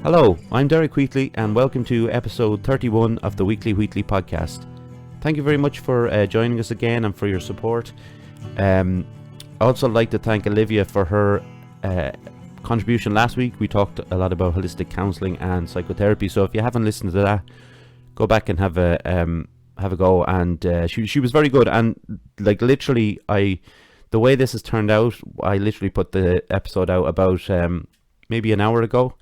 Hello, I'm Derek Wheatley and welcome to episode 31 of the Weekly Wheatley podcast. Thank you very much for joining us again and for your support. I'd also like to thank Olivia for her contribution last week. We talked a lot about holistic counselling and psychotherapy, so if you haven't listened to that, go back and have a go. And she was very good, and like literally the way this has turned out, I literally put the episode out about maybe an hour ago.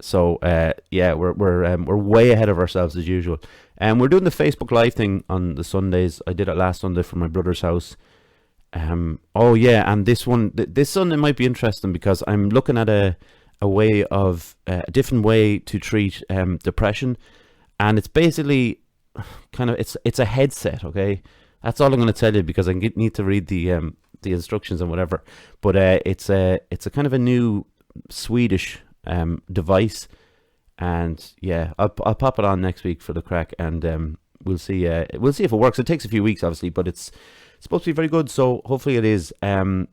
So we're way ahead of ourselves as usual. And we're doing the Facebook Live thing on the Sundays. I did it last Sunday from my brother's house. And this Sunday might be interesting because I'm looking at a different way to treat depression, and it's basically it's a headset. Okay, that's all I'm going to tell you because I need to read the instructions and whatever. But it's a kind of a new Swedish device, and I'll pop it on next week for the crack, and we'll see if it works. It takes a few weeks obviously, but it's supposed to be very good, so hopefully it is. And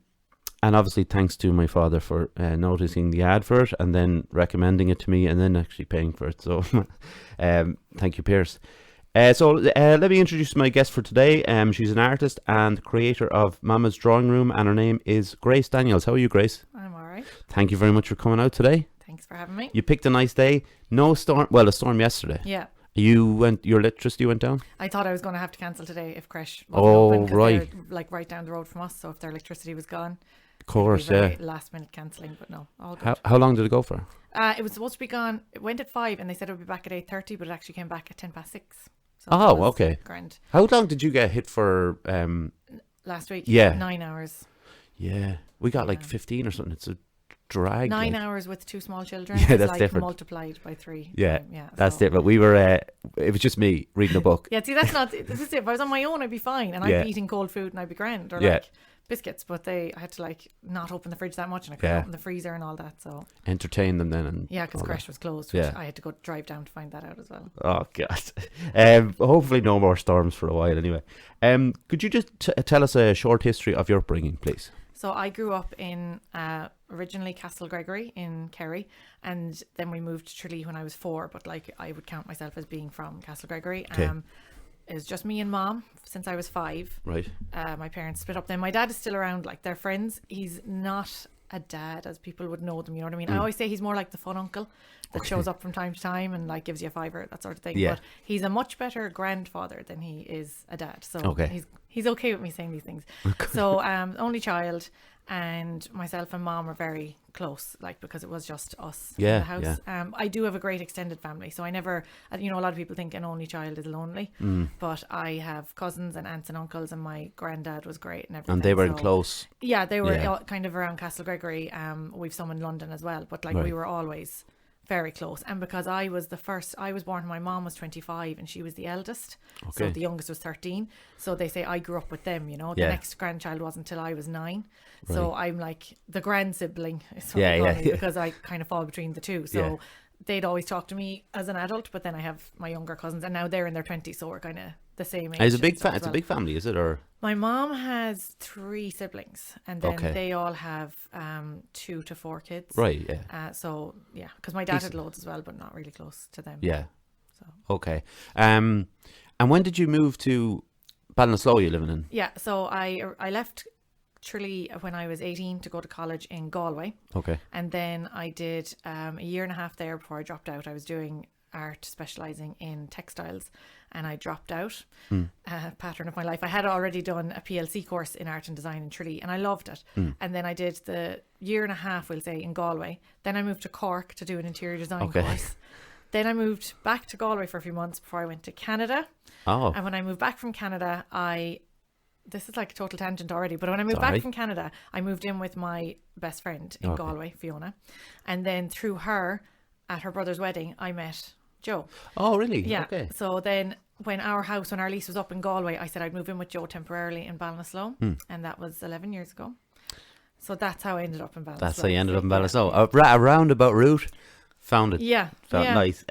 obviously thanks to my father for noticing the ad for it and then recommending it to me and then actually paying for it, so thank you, Pierce. So let me introduce my guest for today. She's an artist and creator of Mama's Drawing Room, and her name is Grace Daniels. How are you, Grace? I'm alright. Thank you very much for coming out today. Thanks for having me. You picked a nice day. No storm. Well, a storm yesterday. Yeah. Your electricity went down? I thought I was going to have to cancel today if Creche wasn't open, 'cause right. they're like right down the road from us, so if their electricity was gone, Of course, yeah. Last minute cancelling, but no, all good. How long did it go for? It was supposed to be gone. It went at 5 and they said it would be back at 8:30, but it actually came back at 6:10. So Okay. Grand. How long did you get hit for? Last week, Yeah. 9 hours. Yeah, we got like 15 or something. It's a drag. 9 like. hours with 2 small children. Yeah, is that's like different. Multiplied by 3. Yeah, yeah. that's so. different. We were. It was just me reading a book. Yeah, see, that's not. This is it. If I was on my own, I'd be fine, and I'd be eating cold food, and I'd be grand, or like biscuits. But I had to like not open the fridge that much, and I couldn't open the freezer and all that. So entertain them then, and because Creche was closed. Which I had to go drive down to find that out as well. Oh god. Hopefully no more storms for a while. Anyway, could you just tell us a short history of your upbringing, please? So I grew up in originally Castle Gregory in Kerry, and then we moved to Tralee when I was 4. But like I would count myself as being from Castle Gregory. Okay. It was just me and Mom since I was 5. Right. My parents split up. Then my dad is still around. Like they're friends. He's not a dad as people would know them. You know what I mean? I always say he's more like the fun uncle that shows up from time to time and like gives you a fiver, that sort of thing. Yeah. But he's a much better grandfather than he is a dad. So he's okay with me saying these things. So only child, and myself and Mom are very close, like because it was just us in the house. I do have a great extended family, so I never, a lot of people think an only child is lonely, but I have cousins and aunts and uncles, and my granddad was great and everything. And they were close. Yeah, they were kind of around Castle Gregory. We've some in London as well, but like we were always very close. And because I was the first, I was born, my mom was 25 and she was the eldest, so the youngest was 13. So they say I grew up with them, the next grandchild wasn't until I was 9. So I'm like the grand sibling, is what they call me, because I kind of fall between the two. So they'd always talk to me as an adult, but then I have my younger cousins, and now they're in their 20s, so we're kind of the same age. It's a big family, is it? Or my mom has 3 siblings, and then they all have 2 to 4 kids. Right. Yeah. So yeah, because my dad had loads as well, but not really close to them. Yeah. So okay. And when did you move to Ballinasloe? You living in? Yeah. So I left Tralee when I was 18 to go to college in Galway. Okay. And then I did a year and a half there before I dropped out. I was doing art, specialising in textiles, and I dropped out. Pattern of my life. I had already done a PLC course in art and design in Tralee, and I loved it. And then I did the year and a half, we'll say, in Galway. Then I moved to Cork to do an interior design course. Then I moved back to Galway for a few months before I went to Canada. Oh. And when I moved back from Canada, this is like a total tangent already, but when I moved back from Canada, I moved in with my best friend in Galway, Fiona. And then through her, at her brother's wedding, I met Joe. Oh, really? Yeah. Okay. So then when our lease was up in Galway, I said I'd move in with Joe temporarily in Ballinasloe. And that was 11 years ago. So that's how I ended up in Ballinasloe. That's how you ended up in Ballinasloe. A roundabout route. Found it. Yeah. Felt nice.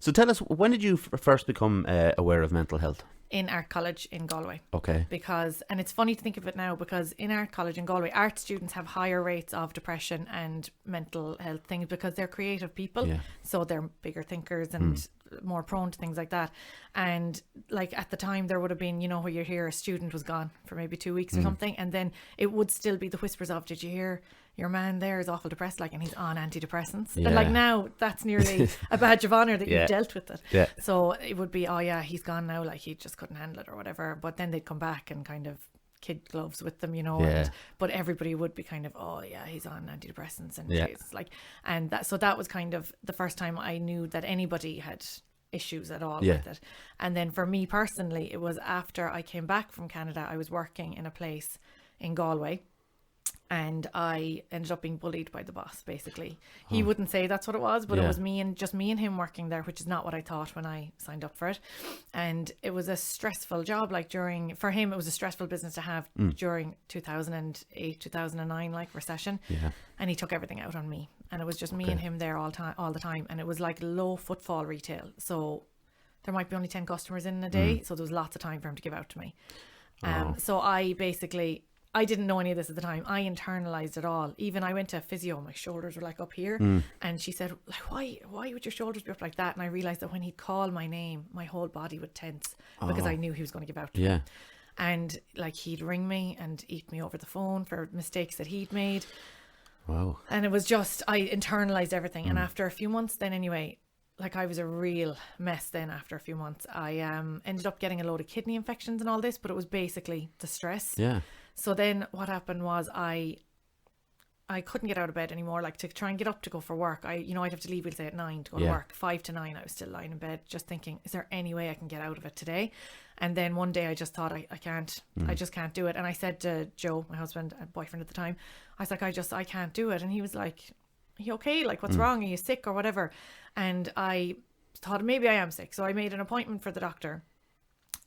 So tell us, when did you first become aware of mental health? in art college in Galway. Okay. Because, and it's funny to think of it now, because in art college in Galway, art students have higher rates of depression and mental health things because they're creative people. Yeah. So they're bigger thinkers and more prone to things like that. And like at the time there would have been, you know, where you hear a student was gone for maybe 2 weeks or something, and then it would still be the whispers of, did you hear your man there is awful depressed, like, and he's on antidepressants. And like now that's nearly a badge of honor that you've dealt with it. Yeah. So it would be, oh yeah, he's gone now, like he just couldn't handle it or whatever. But then they'd come back and kind of kid gloves with them, you know. Yeah. But everybody would be kind of, oh yeah, he's on antidepressants, and it's like, and that, so that was kind of the first time I knew that anybody had issues at all with it. And then for me personally, it was after I came back from Canada. I was working in a place in Galway, and I ended up being bullied by the boss, basically. He wouldn't say that's what it was, but it was me and him working there, which is not what I thought when I signed up for it. And it was a stressful job, like for him, it was a stressful business to have during 2008, 2009, like recession. Yeah. And he took everything out on me. And it was just me and him there all the time. And it was like low footfall retail. So there might be only 10 customers in a day. So there was lots of time for him to give out to me. So I didn't know any of this at the time. I internalized it all. Even I went to a physio, my shoulders were like up here. And she said, like, why would your shoulders be up like that? And I realized that when he'd call my name, my whole body would tense because I knew he was going to give out to me. And like he'd ring me and eat me over the phone for mistakes that he'd made. Wow. And it was just, I internalized everything. And after a few months then anyway, like I was a real mess then after a few months. I ended up getting a load of kidney infections and all this, but it was basically the stress. Yeah. So then what happened was I couldn't get out of bed anymore, like to try and get up to go for work. I'd have to leave, we'll say at 9 to go to work. 5 to 9 I was still lying in bed just thinking, is there any way I can get out of it today? And then one day I just thought I can't, I just can't do it. And I said to Joe, my husband and boyfriend at the time, I was like, I can't do it. And he was like, are you okay? Like, what's wrong? Are you sick or whatever? And I thought maybe I am sick. So I made an appointment for the doctor,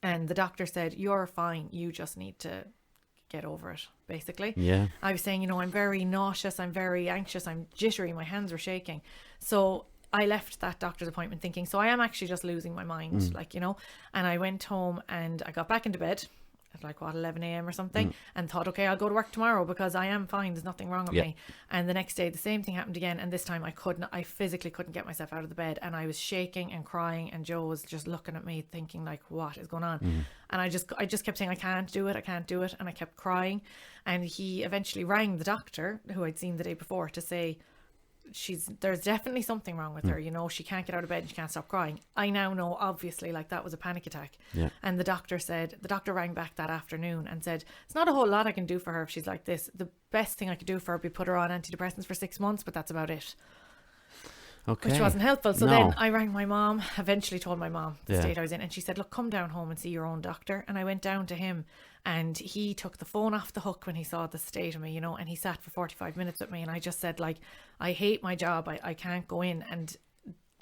and the doctor said, you're fine. You just need to get over it, basically. Yeah. I was saying, I'm very nauseous, I'm very anxious, I'm jittery, my hands were shaking. So I left that doctor's appointment thinking, so I am actually just losing my mind, and I went home and I got back into bed at like 11 a.m. or something, and thought, okay, I'll go to work tomorrow because I am fine, there's nothing wrong with me. And the next day the same thing happened again, and this time I physically couldn't get myself out of the bed, and I was shaking and crying, and Joe was just looking at me thinking like, what is going on? And I just kept saying, I can't do it, and I kept crying. And he eventually rang the doctor who I'd seen the day before to say, there's definitely something wrong with her, she can't get out of bed and she can't stop crying. I now know, obviously, like that was a panic attack. And the doctor rang back that afternoon and said, it's not a whole lot I can do for her if she's like this. The best thing I could do for her would be put her on antidepressants for 6 months, but that's about it. Okay. Which wasn't helpful. So then I rang my mom, eventually told my mom the state I was in, and she said, look, come down home and see your own doctor. And I went down to him, and he took the phone off the hook when he saw the state of me, and he sat for 45 minutes with me, and I just said, like, I hate my job, I can't go in. And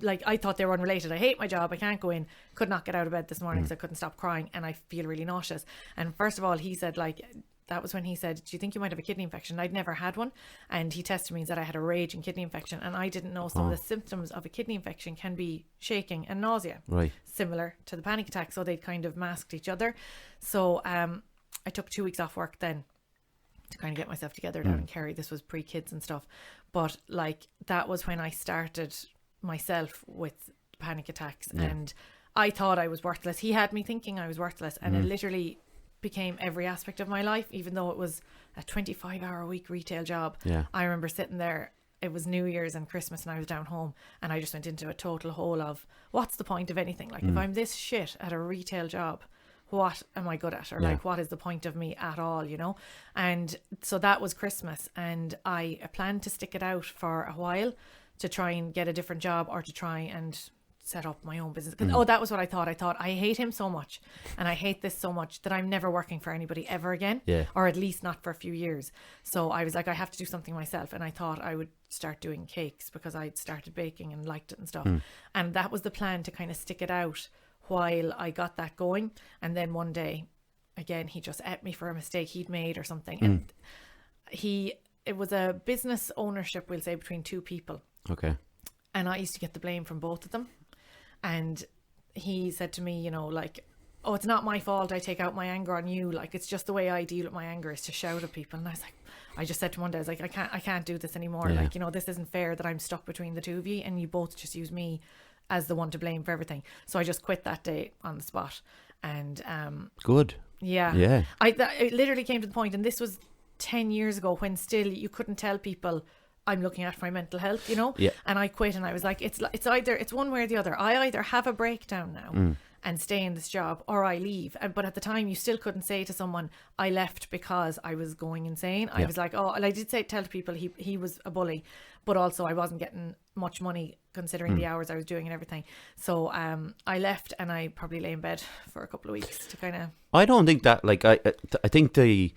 like, I thought they were unrelated. I hate my job, I can't go in, could not get out of bed this morning because I couldn't stop crying, and I feel really nauseous. And first of all, he said, like, that was when he said, do you think you might have a kidney infection? I'd never had one. And he tested me and said I had a raging kidney infection. And I didn't know some of the symptoms of a kidney infection can be shaking and nausea. Right. Similar to the panic attack. So they'd kind of masked each other. So I took 2 weeks off work then to kind of get myself together down in Kerry. This was pre-kids and stuff. But like, that was when I started myself with panic attacks. Yeah. And I thought I was worthless. He had me thinking I was worthless. And it literally became every aspect of my life, even though it was a 25-hour-a-week retail job. I remember sitting there, it was New Year's and Christmas, and I was down home, and I just went into a total hole of, what's the point of anything? Like, if I'm this shit at a retail job, what am I good at? Or like, what is the point of me at all, And so that was Christmas, and I planned to stick it out for a while to try and get a different job, or to try and set up my own business. That was what I thought. I thought, I hate him so much, and I hate this so much, that I'm never working for anybody ever again, or at least not for a few years. So I was like, I have to do something myself. And I thought I would start doing cakes because I'd started baking and liked it and stuff. And that was the plan, to kind of stick it out while I got that going. And then one day, again, he just ate me for a mistake he'd made or something. And it was a business ownership, we'll say, between two people. Okay. And I used to get the blame from both of them. And he said to me, like, oh, it's not my fault, I take out my anger on you, like it's just the way I deal with my anger is to shout at people. And I was like, I just said to one day, I was like, I can't do this anymore. Like, you know, this isn't fair that I'm stuck between the two of you and you both just use me as the one to blame for everything. So I just quit that day on the spot. And good. Yeah. It literally came to the point, and this was 10 years ago, when still you couldn't tell people I'm looking after my mental health, you know. And I quit, and I was like, it's one way or the other. I either have a breakdown now and stay in this job, or I leave. But at the time, you still couldn't say to someone, I left because I was going insane. I was like, oh, and I did tell people he was a bully, but also I wasn't getting much money considering the hours I was doing and everything. So I left, and I probably lay in bed for a couple of weeks to kind of... I don't think that, like, I think the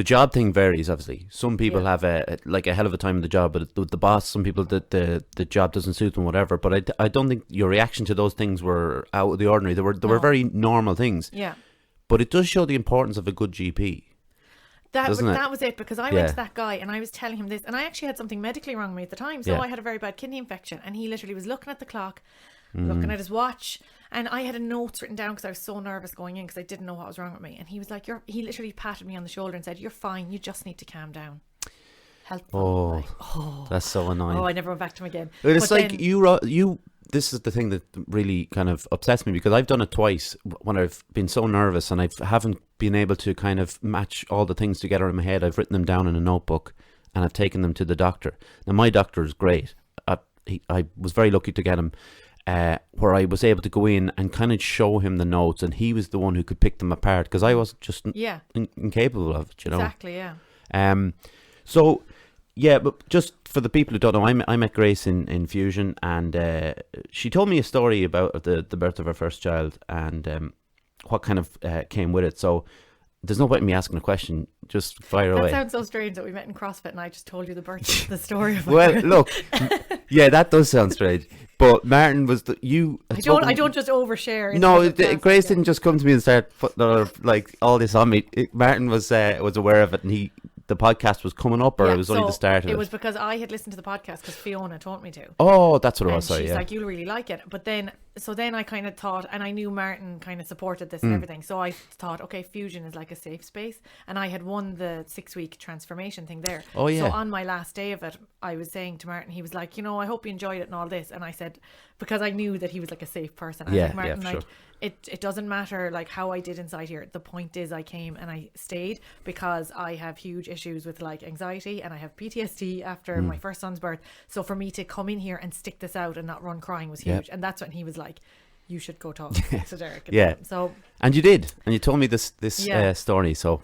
job thing varies, obviously. Some people have a hell of a time in the job, but the boss, some people that the job doesn't suit them, whatever. But I don't think your reaction to those things were out of the ordinary. They were very normal things. Yeah. But it does show the importance of a good GP. That was it, because I went to that guy and I was telling him this, and I actually had something medically wrong with me at the time. So I had a very bad kidney infection, and he literally was looking at the clock, looking at his watch, and I had a note written down because I was so nervous going in because I didn't know what was wrong with me. And he was like, he literally patted me on the shoulder and said, "You're fine, you just need to calm down." Helpful. That's so annoying. I never went back to him again. It's but like you this is the thing that really kind of upsets me, because I've done it twice when I've been so nervous and I haven't been able to kind of match all the things together in my head. I've written them down in a notebook and I've taken them to the doctor. Now, my doctor is great. I was very lucky to get him where I was able to go in and kind of show him the notes, and he was the one who could pick them apart, because I was just incapable of it, you know. Exactly, yeah. So, yeah, but just for the people who don't know, I met Grace in Fusion, and she told me a story about the birth of her first child and what kind of came with it. So there's no point in me asking a question, just fire away. That sounds so strange that we met in CrossFit and I just told you the story of well, look, yeah, that does sound strange. But Martin was I don't just overshare. No, Grace didn't just come to me and start putting like all this on me. Martin was aware of it, and the podcast was coming up, or it was only the start of it? It was because I had listened to the podcast because Fiona taught me to. Oh, that's what it was. She's like, you'll really like it. But then I kind of thought, and I knew Martin kind of supported this and everything. So I thought, okay, Fusion is like a safe space. And I had won the 6-week transformation thing there. Oh, yeah. So on my last day of it, I was saying to Martin, he was like, I hope you enjoyed it and all this. And I said, because I knew that he was like a safe person. I was like, Martin, sure. It doesn't matter like how I did inside here. The point is I came and I stayed because I have huge issues with like anxiety, and I have PTSD after my first son's birth. So for me to come in here and stick this out and not run crying was huge. And that's when he was like, you should go talk to Derek. And you did, and you told me this story, so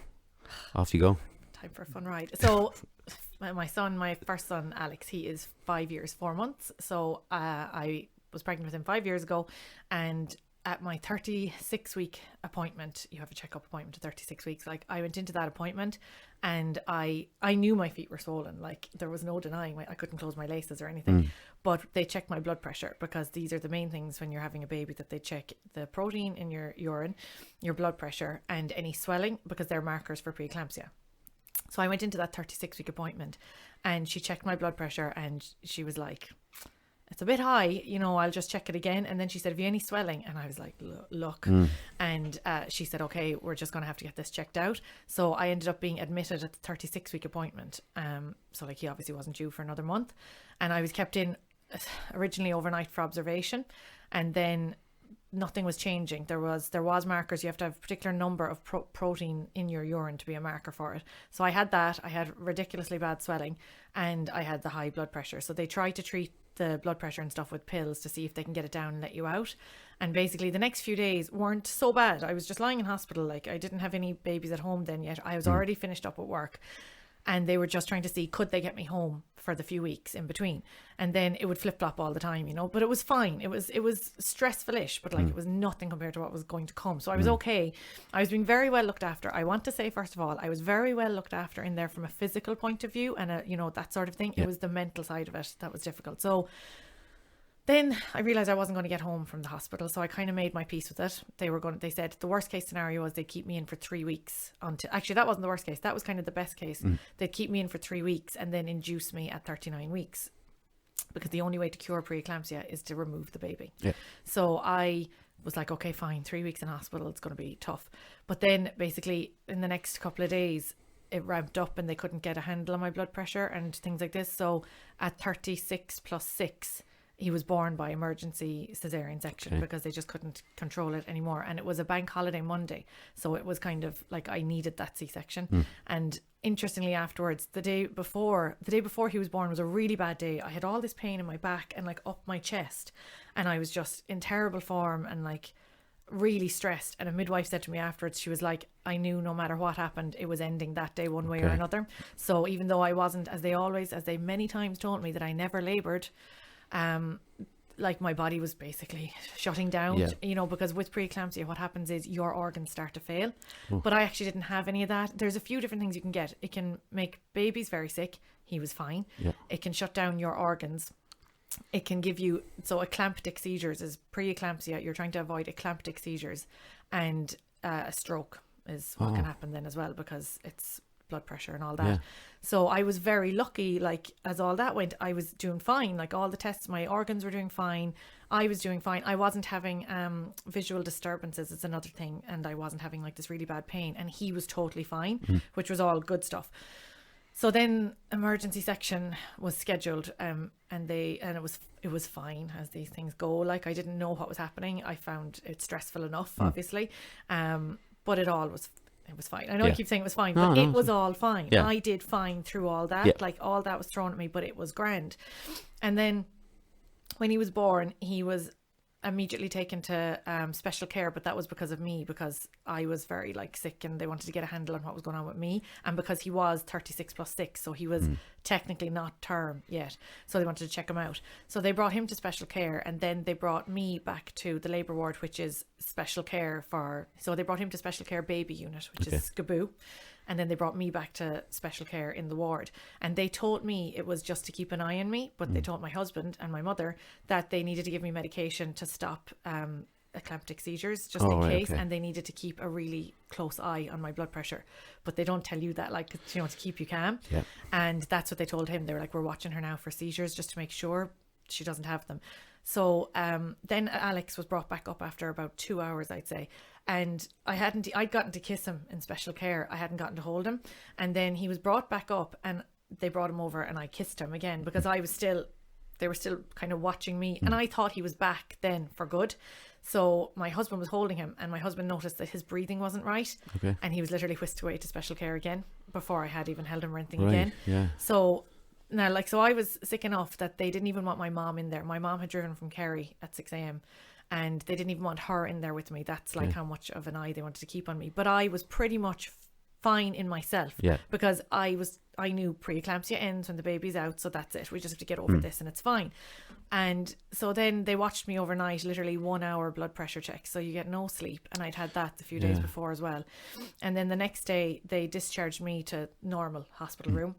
off you go. Time for a fun ride. So my first son Alex, he is 5 years 4 months. So I was pregnant with him 5 years ago, and at my 36-week appointment, you have a checkup appointment at 36 weeks. Like, I went into that appointment and I knew my feet were swollen. Like, there was no denying I couldn't close my laces or anything. But they checked my blood pressure, because these are the main things when you're having a baby, that they check the protein in your urine, your blood pressure, and any swelling, because they're markers for preeclampsia. So I went into that 36-week appointment, and she checked my blood pressure, and she was like, it's a bit high, I'll just check it again. And then she said, have you any swelling? And I was like, look. And she said, okay, we're just going to have to get this checked out. So I ended up being admitted at the 36-week appointment. So like, he obviously wasn't due for another month. And I was kept in originally overnight for observation. And then nothing was changing. There was markers. You have to have a particular number of protein in your urine to be a marker for it. So I had that. I had ridiculously bad swelling, and I had the high blood pressure. So they tried to treat the blood pressure and stuff with pills to see if they can get it down and let you out. And basically the next few days weren't so bad. I was just lying in hospital. Like, I didn't have any babies at home then yet. I was already finished up at work, and they were just trying to see, could they get me home for the few weeks in between? And then it would flip-flop all the time, but it was fine. It was stressful-ish, but like it was nothing compared to what was going to come. So I was okay. I was being very well looked after. I want to say, first of all, I was very well looked after in there from a physical point of view and that sort of thing. It was the mental side of it that was difficult. So then I realized I wasn't going to get home from the hospital, so I kind of made my peace with it. They said the worst case scenario was they'd keep me in for 3 weeks actually, that wasn't the worst case. That was kind of the best case. They'd keep me in for 3 weeks and then induce me at 39 weeks, because the only way to cure preeclampsia is to remove the baby. So I was like, okay, fine, 3 weeks in hospital, it's going to be tough. But then basically in the next couple of days, it ramped up and they couldn't get a handle on my blood pressure and things like this. So at 36 plus 6, he was born by emergency cesarean section because they just couldn't control it anymore. And it was a bank holiday Monday. So it was kind of like I needed that C-section. And interestingly afterwards, the day before he was born was a really bad day. I had all this pain in my back and like up my chest. And I was just in terrible form and like really stressed. And a midwife said to me afterwards, she was like, I knew no matter what happened, it was ending that day one way or another. So even though I wasn't, as they many times told me that I never laboured, like my body was basically shutting down, you know, because with preeclampsia what happens is your organs start to fail. But I actually didn't have any of that. There's a few different things you can get. It can make babies very sick. He was fine. It can shut down your organs. It can give you, so eclamptic seizures is preeclampsia. You're trying to avoid eclamptic seizures, and a stroke is what can happen then as well, because it's blood pressure and all that. So I was very lucky, like as all that went, I was doing fine. Like all the tests, my organs were doing fine. I was doing fine. I wasn't having visual disturbances, it's another thing, and I wasn't having like this really bad pain, and he was totally fine, which was all good stuff. So then emergency section was scheduled, and it was fine, as these things go. Like I didn't know what was happening. I found it stressful enough, obviously, but it was fine. I know I keep saying it was fine, but it was all fine. I did fine through all that. Like all that was thrown at me, but it was grand. And then when he was born, he was immediately taken to special care, but that was because of me, because I was very like sick and they wanted to get a handle on what was going on with me, and because he was 36 plus 6, so he was technically not term yet, so they wanted to check him out. So they brought him to special care, and then they brought me back to the labour ward, which is special care so they brought him to special care baby unit, which is SCBU. And then they brought me back to special care in the ward. And they told me it was just to keep an eye on me. But they told my husband and my mother that they needed to give me medication to stop eclamptic seizures, just in case. And they needed to keep a really close eye on my blood pressure. But they don't tell you that, like, you know, to keep you calm. And that's what they told him. They were like, we're watching her now for seizures just to make sure she doesn't have them. So then Alex was brought back up after about 2 hours, I'd say. And I'd gotten to kiss him in special care. I hadn't gotten to hold him. And then he was brought back up and they brought him over and I kissed him again, because they were still kind of watching me. And I thought he was back then for good. So my husband was holding him, and my husband noticed that his breathing wasn't right. And he was literally whisked away to special care again before I had even held him or anything again. So now, like, so I was sick enough that they didn't even want my mom in there. My mom had driven from Kerry at 6 a.m. and they didn't even want her in there with me. That's like how much of an eye they wanted to keep on me. But I was pretty much fine in myself, because I knew preeclampsia ends when the baby's out, so that's it. We just have to get over this and it's fine. And so then they watched me overnight, literally 1 hour blood pressure check, so you get no sleep, and I'd had that a few days before as well. And then the next day they discharged me to normal hospital room.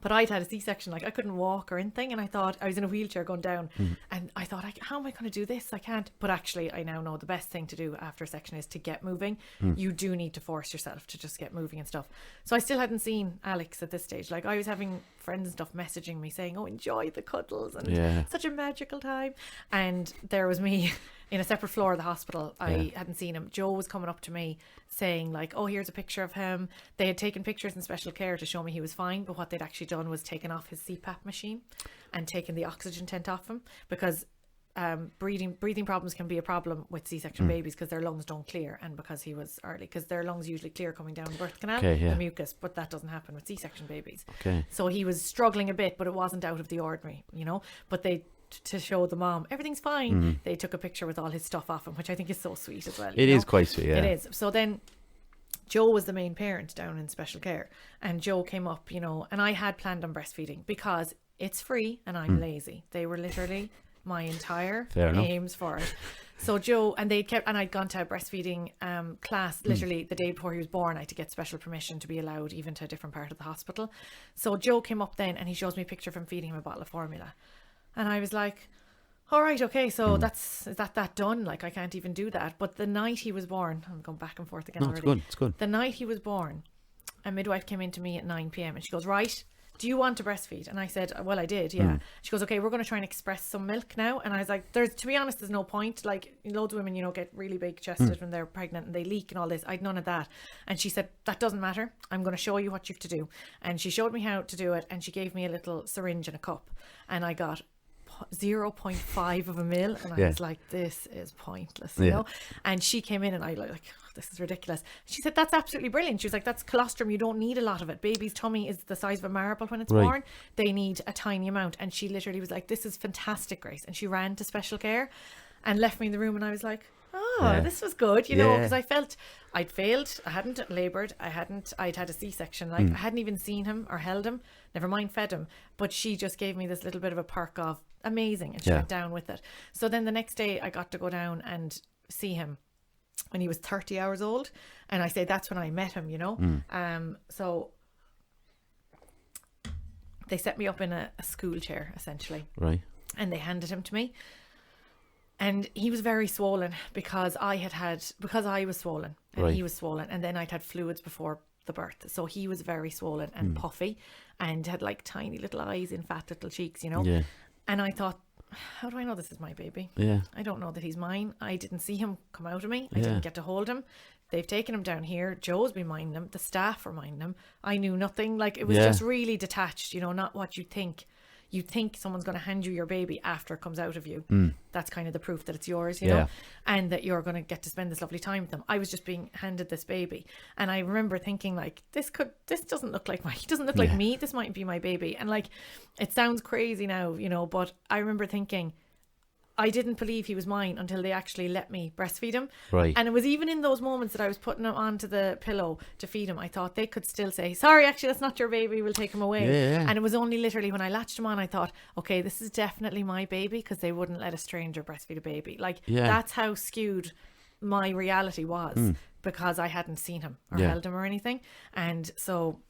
But I'd had a C-section, like I couldn't walk or anything, and I thought I was in a wheelchair going down, and I thought, how am I going to do this? I can't. But actually I now know the best thing to do after a section is to get moving. You do need to force yourself to just get moving and stuff. So I still hadn't seen Alex at this stage. Like I was having friends and stuff messaging me saying, oh, enjoy the cuddles and such a magical time. And there was me in a separate floor of the hospital. I hadn't seen him. Joe was coming up to me saying like, oh, here's a picture of him. They had taken pictures in special care to show me he was fine, but what they'd actually done was taken off his CPAP machine and taken the oxygen tent off him, because breathing problems can be a problem with C-section babies, because their lungs don't clear, and because he was early, because their lungs usually clear coming down the birth canal, the mucus, but that doesn't happen with C-section babies. So he was struggling a bit, but it wasn't out of the ordinary, you know. But they, to show the mom everything's fine, they took a picture with all his stuff off him, which I think is so sweet as well. It is quite sweet, it is. So then Joe was the main parent down in special care, and Joe came up, you know, and I had planned on breastfeeding because it's free and I'm lazy. They were literally my entire aims for it. So Joe, and I'd gone to a breastfeeding class literally the day before he was born. I had to get special permission to be allowed even to a different part of the hospital. So Joe came up then and he shows me a picture of him feeding him a bottle of formula. And I was like, all right, okay, so is that done? Like, I can't even do that. But the night he was born, I'm going back and forth again already. It's good. The night he was born, a midwife came in to me at 9 p.m. and she goes, right, do you want to breastfeed? And I said, well, I did, yeah. She goes, okay, we're going to try and express some milk now. And I was like, to be honest, there's no point. Like, loads of women, you know, get really big chested when they're pregnant and they leak and all this. I'd none of that. And she said, that doesn't matter. I'm going to show you what you have to do. And she showed me how to do it, and she gave me a little syringe and a cup, and I got 0.5 of a mil, and I was like, this is pointless, you know. And she came in, and I like, oh, this is ridiculous. She said, that's absolutely brilliant. She was like, that's colostrum, you don't need a lot of it. Baby's tummy is the size of a marble when it's born. They need a tiny amount. And she literally was like, this is fantastic, Grace. And she ran to special care and left me in the room, and I was like, this was good, you know, because I felt I'd failed. I hadn't laboured. I'd had a C-section. Like, I hadn't even seen him or held him, never mind fed him. But she just gave me this little bit of a perk of amazing, and she went down with it. So then the next day I got to go down and see him when he was 30 hours old. And I say that's when I met him, you know. So they set me up in a school chair, essentially. Right. And they handed him to me. And he was very swollen because I was swollen and he was swollen. And then I'd had fluids before the birth. So he was very swollen and puffy and had like tiny little eyes and fat little cheeks, you know. Yeah. And I thought, how do I know this is my baby? Yeah. I don't know that he's mine. I didn't see him come out of me. I didn't get to hold him. They've taken him down here. Joe's been minding him. The staff were minding him. I knew nothing. Like, it was just really detached, you know, not what you think. You think someone's going to hand you your baby after it comes out of you. That's kind of the proof that it's yours, you know, and that you're going to get to spend this lovely time with them. I was just being handed this baby, and I remember thinking, like, this doesn't look like he doesn't look like me. This might be my baby. And like, it sounds crazy now, you know, but I remember thinking, I didn't believe he was mine until they actually let me breastfeed him. Right. And it was even in those moments that I was putting him onto the pillow to feed him, I thought they could still say, sorry, actually, that's not your baby, we'll take him away. Yeah. And it was only literally when I latched him on, I thought, okay, this is definitely my baby, because they wouldn't let a stranger breastfeed a baby. Like, that's how skewed my reality was, because I hadn't seen him or held him or anything. And so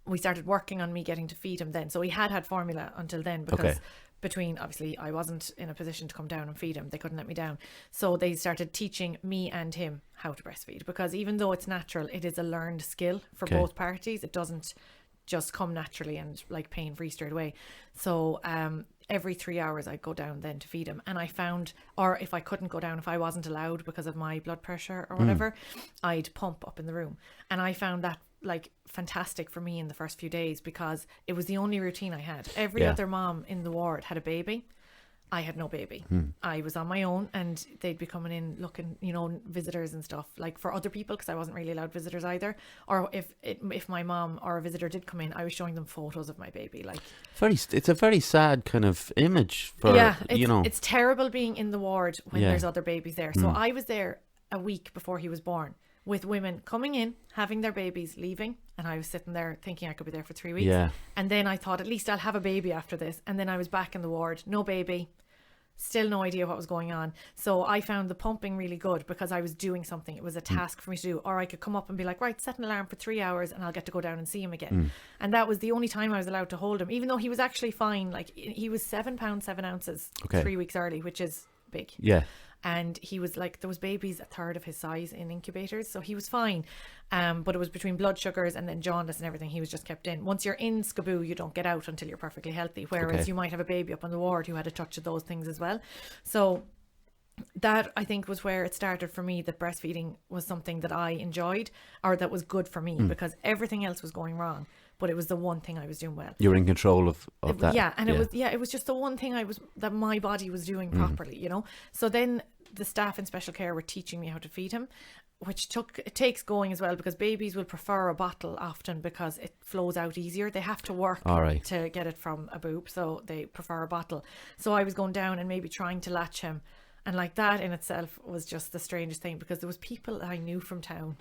we started working on me getting to feed him then. So he had formula until then, because between, obviously, I wasn't in a position to come down and feed him. They couldn't let me down. So they started teaching me and him how to breastfeed, because even though it's natural, it is a learned skill for both parties. It doesn't just come naturally and like pain free straight away. So every 3 hours I'd go down then to feed him. And I found, or if I couldn't go down, if I wasn't allowed because of my blood pressure or whatever, I'd pump up in the room. And I found that like fantastic for me in the first few days, because it was the only routine I had. Every other mom in the ward had a baby. I had no baby. I was on my own, and they'd be coming in looking, you know, visitors and stuff, like for other people, because I wasn't really allowed visitors either. Or if my mom or a visitor did come in, I was showing them photos of my baby. Like, it's a very sad kind of image for, you know. It's terrible being in the ward when there's other babies there. So I was there a week before he was born, with women coming in, having their babies, leaving, and I was sitting there thinking I could be there for 3 weeks. Yeah. And then I thought, at least I'll have a baby after this. And then I was back in the ward, no baby, still no idea what was going on. So I found the pumping really good, because I was doing something. It was a task for me to do. Or I could come up and be like, right, set an alarm for 3 hours and I'll get to go down and see him again. And that was the only time I was allowed to hold him, even though he was actually fine. Like, he was 7 pounds 7 ounces 3 weeks early, which is big. Yeah. And he was like, there was babies a third of his size in incubators, so he was fine. But it was between blood sugars and then jaundice and everything, he was just kept in. Once you're in SCABU, you don't get out until you're perfectly healthy, whereas you might have a baby up on the ward who had a touch of those things as well. So that, I think, was where it started for me, that breastfeeding was something that I enjoyed, or that was good for me, because everything else was going wrong, but it was the one thing I was doing well. You were in control of that. Yeah, and it was just the one thing that my body was doing properly, you know. So then the staff in special care were teaching me how to feed him, which takes going as well, because babies will prefer a bottle often because it flows out easier. They have to work to get it from a boob, so they prefer a bottle. So I was going down and maybe trying to latch him, and like that in itself was just the strangest thing, because there was people that I knew from town,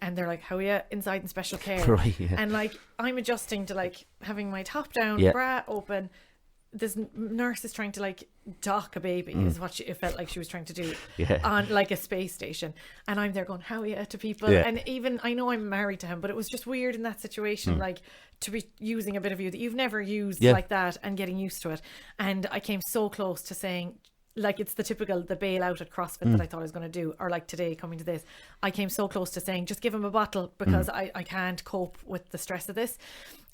and they're like, how are you inside in special care? And like, I'm adjusting to like having my top down, bra open. This nurse is trying to like dock a baby, is what it felt like she was trying to do on like a space station. And I'm there going, how are you, to people? And even, I know I'm married to him, but it was just weird in that situation, like to be using a bit of you that you've never used like that, and getting used to it. And I came so close to saying, like, it's the typical, the bailout at CrossFit that I thought I was going to do, or like today coming to this, I came so close to saying, just give him a bottle, because I can't cope with the stress of this.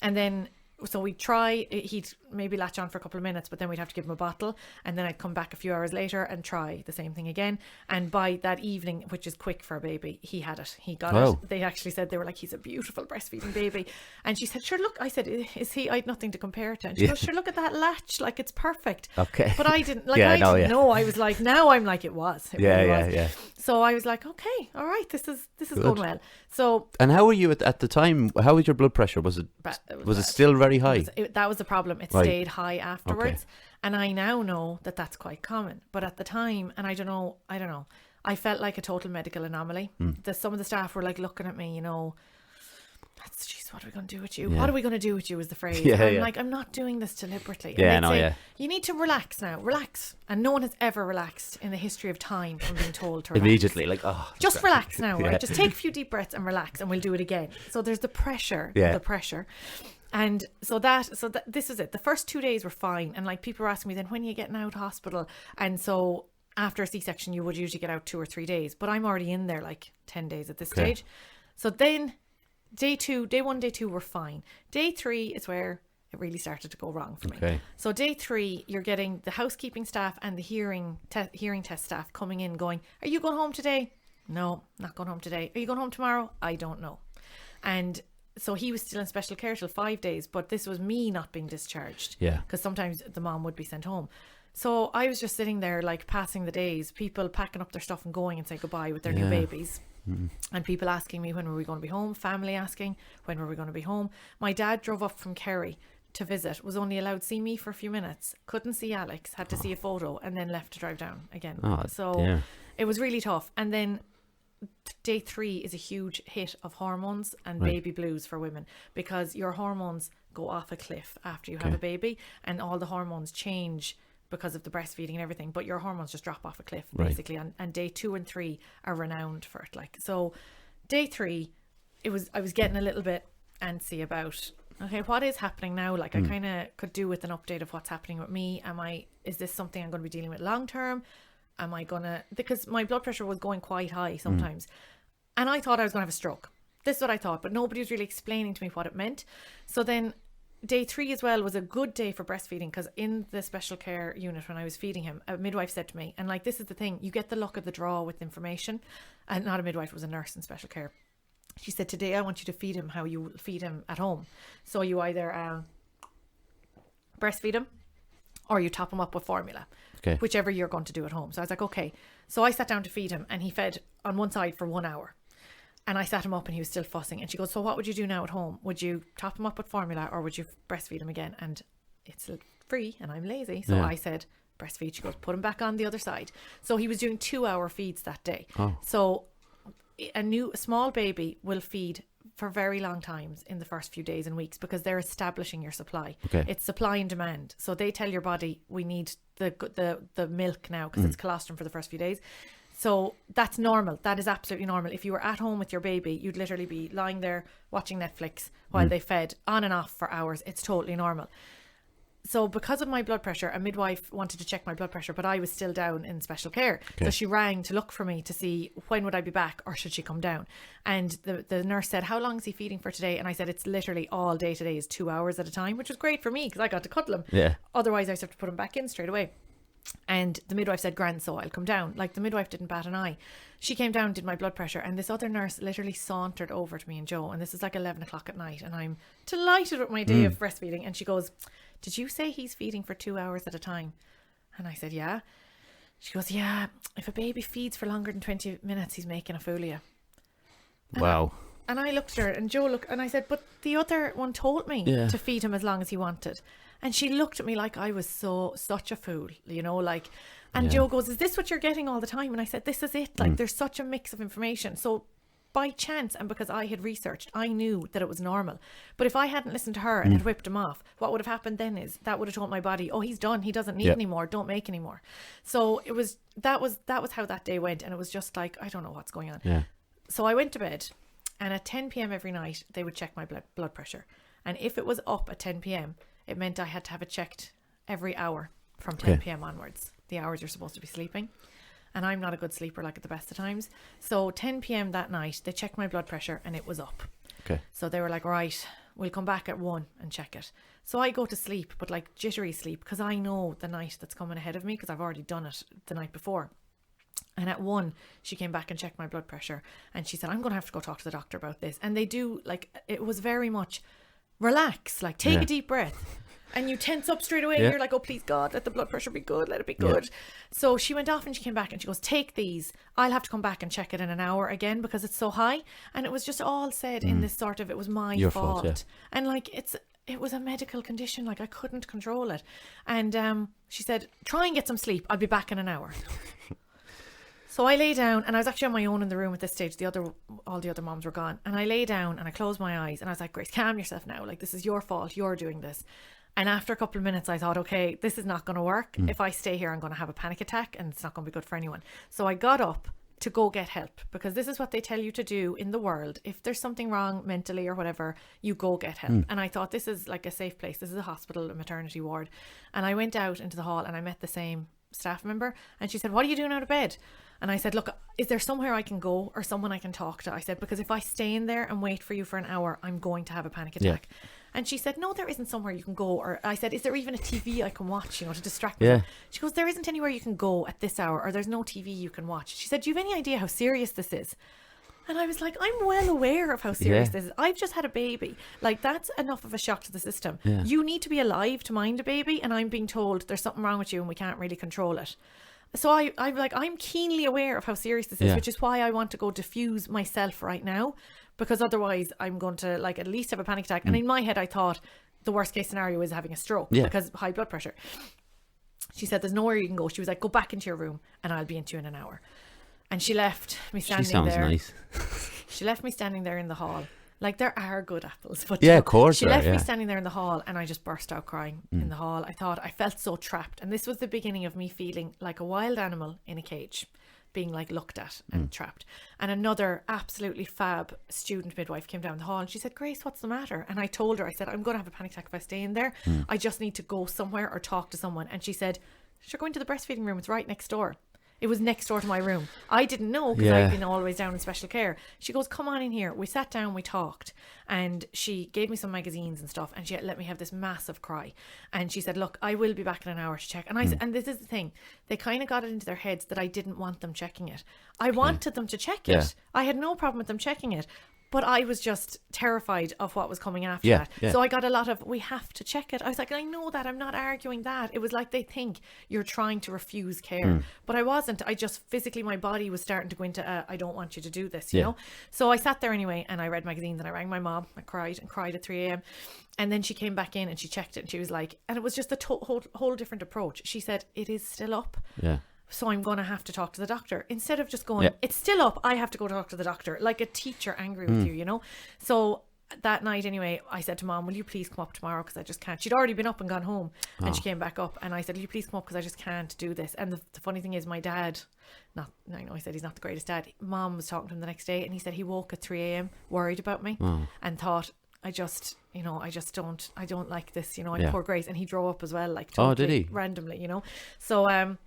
And then So we'd try, he'd maybe latch on for a couple of minutes, but then we'd have to give him a bottle, and then I'd come back a few hours later and try the same thing again. And by that evening, which is quick for a baby, he had it. He got it. They actually said, they were like, he's a beautiful breastfeeding baby. And she said, sure, look, I said, is he? I had nothing to compare it to. And she goes, sure, look at that latch, like it's perfect. Okay. But I didn't, like, I didn't know. I was like, now I'm like, it was. It really was. So I was like, okay, all right, this is going well. So. And how were you at the time? How was your blood pressure? Was it still very high? That was the problem. It stayed high afterwards. And I now know that that's quite common. But at the time, and I don't know, I felt like a total medical anomaly. Some of the staff were like looking at me, you know, jeez, what are we going to do with you? What are we going to do with you is the phrase. I'm like, I'm not doing this deliberately. And you need to relax now. Relax. And no one has ever relaxed in the history of time from being told to relax. Immediately, like, just relax now, right? Just take a few deep breaths and relax, and we'll do it again. So there's the pressure. And so this is it. The first 2 days were fine. And like, people were asking me then, when are you getting out of hospital? And so after a C-section, you would usually get out 2 or 3 days. But I'm already in there like 10 days at this stage. So then day 1, day 2 were fine. Day 3 is where it really started to go wrong for me. So day 3, you're getting the housekeeping staff and the hearing test staff coming in going, are you going home today? No, not going home today. Are you going home tomorrow? I don't know. And so he was still in special care till 5 days, but this was me not being discharged. Because sometimes the mom would be sent home. So I was just sitting there like passing the days, people packing up their stuff and going and say goodbye with their new babies. And people asking me, when were we going to be home? Family asking, when were we going to be home? My dad drove up from Kerry to visit, was only allowed to see me for a few minutes, couldn't see Alex, had to see a photo, and then left to drive down again. It was really tough. And then day 3 is a huge hit of hormones and baby blues for women, because your hormones go off a cliff after you have a baby, and all the hormones change because of the breastfeeding and everything, but your hormones just drop off a cliff basically. And day 2 and 3 are renowned for it. Like, so day 3, I was getting a little bit antsy about, okay, what is happening now? Like, I kind of could do with an update of what's happening with me. Is this something I'm going to be dealing with long term? Am I gonna, because my blood pressure was going quite high sometimes, and I thought I was going to have a stroke. This is what I thought, but nobody was really explaining to me what it meant. So then day 3 as well was a good day for breastfeeding, because in the special care unit when I was feeding him, a midwife said to me, and like, this is the thing, you get the luck of the draw with information. And not a midwife, it was a nurse in special care. She said, today I want you to feed him how you feed him at home. So you either breastfeed him or you top him up with formula, whichever you're going to do at home. So I was like, okay. So I sat down to feed him, and he fed on one side for 1 hour. And I sat him up and he was still fussing. And she goes, so what would you do now at home? Would you top him up with formula or would you breastfeed him again? And it's free and I'm lazy. So I said, breastfeed. She goes, put him back on the other side. So he was doing 2-hour feeds that day. So a small baby will feed for very long times in the first few days and weeks, because they're establishing your supply. It's supply and demand. So they tell your body, we need the milk now, because it's colostrum for the first few days. So that's normal. That is absolutely normal. If you were at home with your baby, you'd literally be lying there watching Netflix while they fed on and off for hours. It's totally normal. So because of my blood pressure, a midwife wanted to check my blood pressure, but I was still down in special care. So she rang to look for me to see when would I be back, or should she come down. And the nurse said, how long is he feeding for today? And I said, it's literally all day today is 2 hours at a time, which was great for me because I got to cuddle him. Otherwise I used to have to put him back in straight away. And the midwife said, grand, so I'll come down. Like, the midwife didn't bat an eye. She came down, did my blood pressure, and this other nurse literally sauntered over to me and Joe, and this is like 11 o'clock at night, and I'm delighted with my day of breastfeeding. And she goes, did you say he's feeding for 2 hours at a time? And I said, yeah. She goes, yeah, if a baby feeds for longer than 20 minutes, he's making a fool of you. Wow. And I looked at her, and Joe looked, and I said, but the other one told me to feed him as long as he wanted. And she looked at me like I was such a fool, you know, like, and Joe goes, is this what you're getting all the time? And I said, this is it. Like, there's such a mix of information. So by chance, and because I had researched, I knew that it was normal. But if I hadn't listened to her and had whipped him off, what would have happened then is that would have told my body, oh, he's done. He doesn't need anymore. Don't make anymore. So that was how that day went. And it was just like, I don't know what's going on. So I went to bed, and at 10 p.m. every night, they would check my blood pressure. And if it was up at 10 p.m., it meant I had to have it checked every hour from 10 p.m. onwards, the hours you're supposed to be sleeping. And I'm not a good sleeper, like, at the best of times. So 10 p.m. that night, they checked my blood pressure and it was up. So they were like, right, we'll come back at 1 and check it. So I go to sleep, but like jittery sleep, because I know the night that's coming ahead of me, because I've already done it the night before. And at 1, she came back and checked my blood pressure, and she said, I'm going to have to go talk to the doctor about this. And they do, like, it was very much relax, like take a deep breath. And you tense up straight away. And you're like, oh, please, God, let the blood pressure be good. Let it be good. So she went off and she came back and she goes, take these. I'll have to come back and check it in an hour again because it's so high. And it was just all said in this sort of, it was your fault. And like, it was a medical condition. Like I couldn't control it. And she said, try and get some sleep. I'll be back in an hour. So I lay down, and I was actually on my own in the room at this stage. All the other moms were gone. And I lay down and I closed my eyes and I was like, Grace, calm yourself now. Like, this is your fault. You're doing this. And after a couple of minutes, I thought, okay, this is not going to work. If I stay here, I'm going to have a panic attack and it's not going to be good for anyone. So I got up to go get help, because this is what they tell you to do in the world. If there's something wrong mentally or whatever, you go get help. And I thought, this is like a safe place. This is a hospital, a maternity ward. And I went out into the hall and I met the same staff member, and she said, what are you doing out of bed? And I said, look, is there somewhere I can go or someone I can talk to? I said, because if I stay in there and wait for you for an hour, I'm going to have a panic attack. And she said, no, there isn't somewhere you can go. Or I said, is there even a TV I can watch, to distract me? She goes, there isn't anywhere you can go at this hour, or there's no TV you can watch. She said, do you have any idea how serious this is? And I was like, I'm well aware of how serious this is. I've just had a baby. Like, that's enough of a shock to the system. You need to be alive to mind a baby, and I'm being told there's something wrong with you and we can't really control it. So I'm like, I'm keenly aware of how serious this is, which is why I want to go diffuse myself right now, because otherwise I'm going to like at least have a panic attack. And in my head, I thought the worst case scenario is having a stroke because high blood pressure. She said, there's nowhere you can go. She was like, go back into your room and I'll be into you in an hour. And she left me standing there. She sounds nice. She left me standing there in the hall. Like, there are good apples, but of course she left me standing there in the hall, and I just burst out crying in the hall. I felt so trapped, and this was the beginning of me feeling like a wild animal in a cage, being like looked at and trapped. And another absolutely fab student midwife came down the hall, and she said, Grace, what's the matter? And I told her, I said, I'm going to have a panic attack if I stay in there. I just need to go somewhere or talk to someone. And she said, sure, go into the breastfeeding room, it's right next door. It was next door to my room. I didn't know, because I'd been always down in special care. She goes, come on in here. We sat down, we talked, and she gave me some magazines and stuff, and she let me have this massive cry. And she said, look, I will be back in an hour to check. And I and this is the thing, they kind of got it into their heads that I didn't want them checking it. I wanted them to check it. I had no problem with them checking it. But I was just terrified of what was coming after that. So I got a lot of, we have to check it. I was like, I know that. I'm not arguing that. It was like they think you're trying to refuse care. But I wasn't. I just physically, my body was starting to go into, I don't want you to do this, you know? So I sat there anyway, and I read magazines, and I rang my mom. I cried at 3 a.m. And then she came back in and she checked it, and she was like, and it was just a whole different approach. She said, it is still up. So I'm going to have to talk to the doctor. Instead of just going, it's still up, I have to go talk to the doctor. Like a teacher angry with you, So that night anyway, I said to Mom, will you please come up tomorrow, because I just can't. She'd already been up and gone home, and she came back up, and I said, will you please come up, because I just can't do this. And the funny thing is, my dad, I know I said he's not the greatest dad. Mom was talking to him the next day, and he said he woke at 3 a.m. worried about me and thought, I don't like this, poor Grace. And he drove up as well, like totally did he? Randomly, So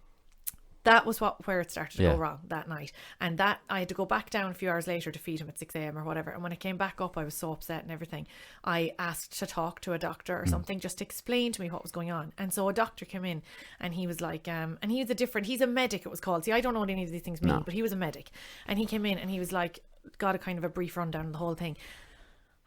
that was where it started to go wrong that night. And that I had to go back down a few hours later to feed him at 6 a.m. or whatever. And when I came back up, I was so upset and everything. I asked to talk to a doctor or something, just to explain to me what was going on. And so a doctor came in, and he was like, and he's a medic, it was called. See, I don't know what any of these things mean, but he was a medic. And he came in, and he was like, got a kind of a brief rundown of the whole thing.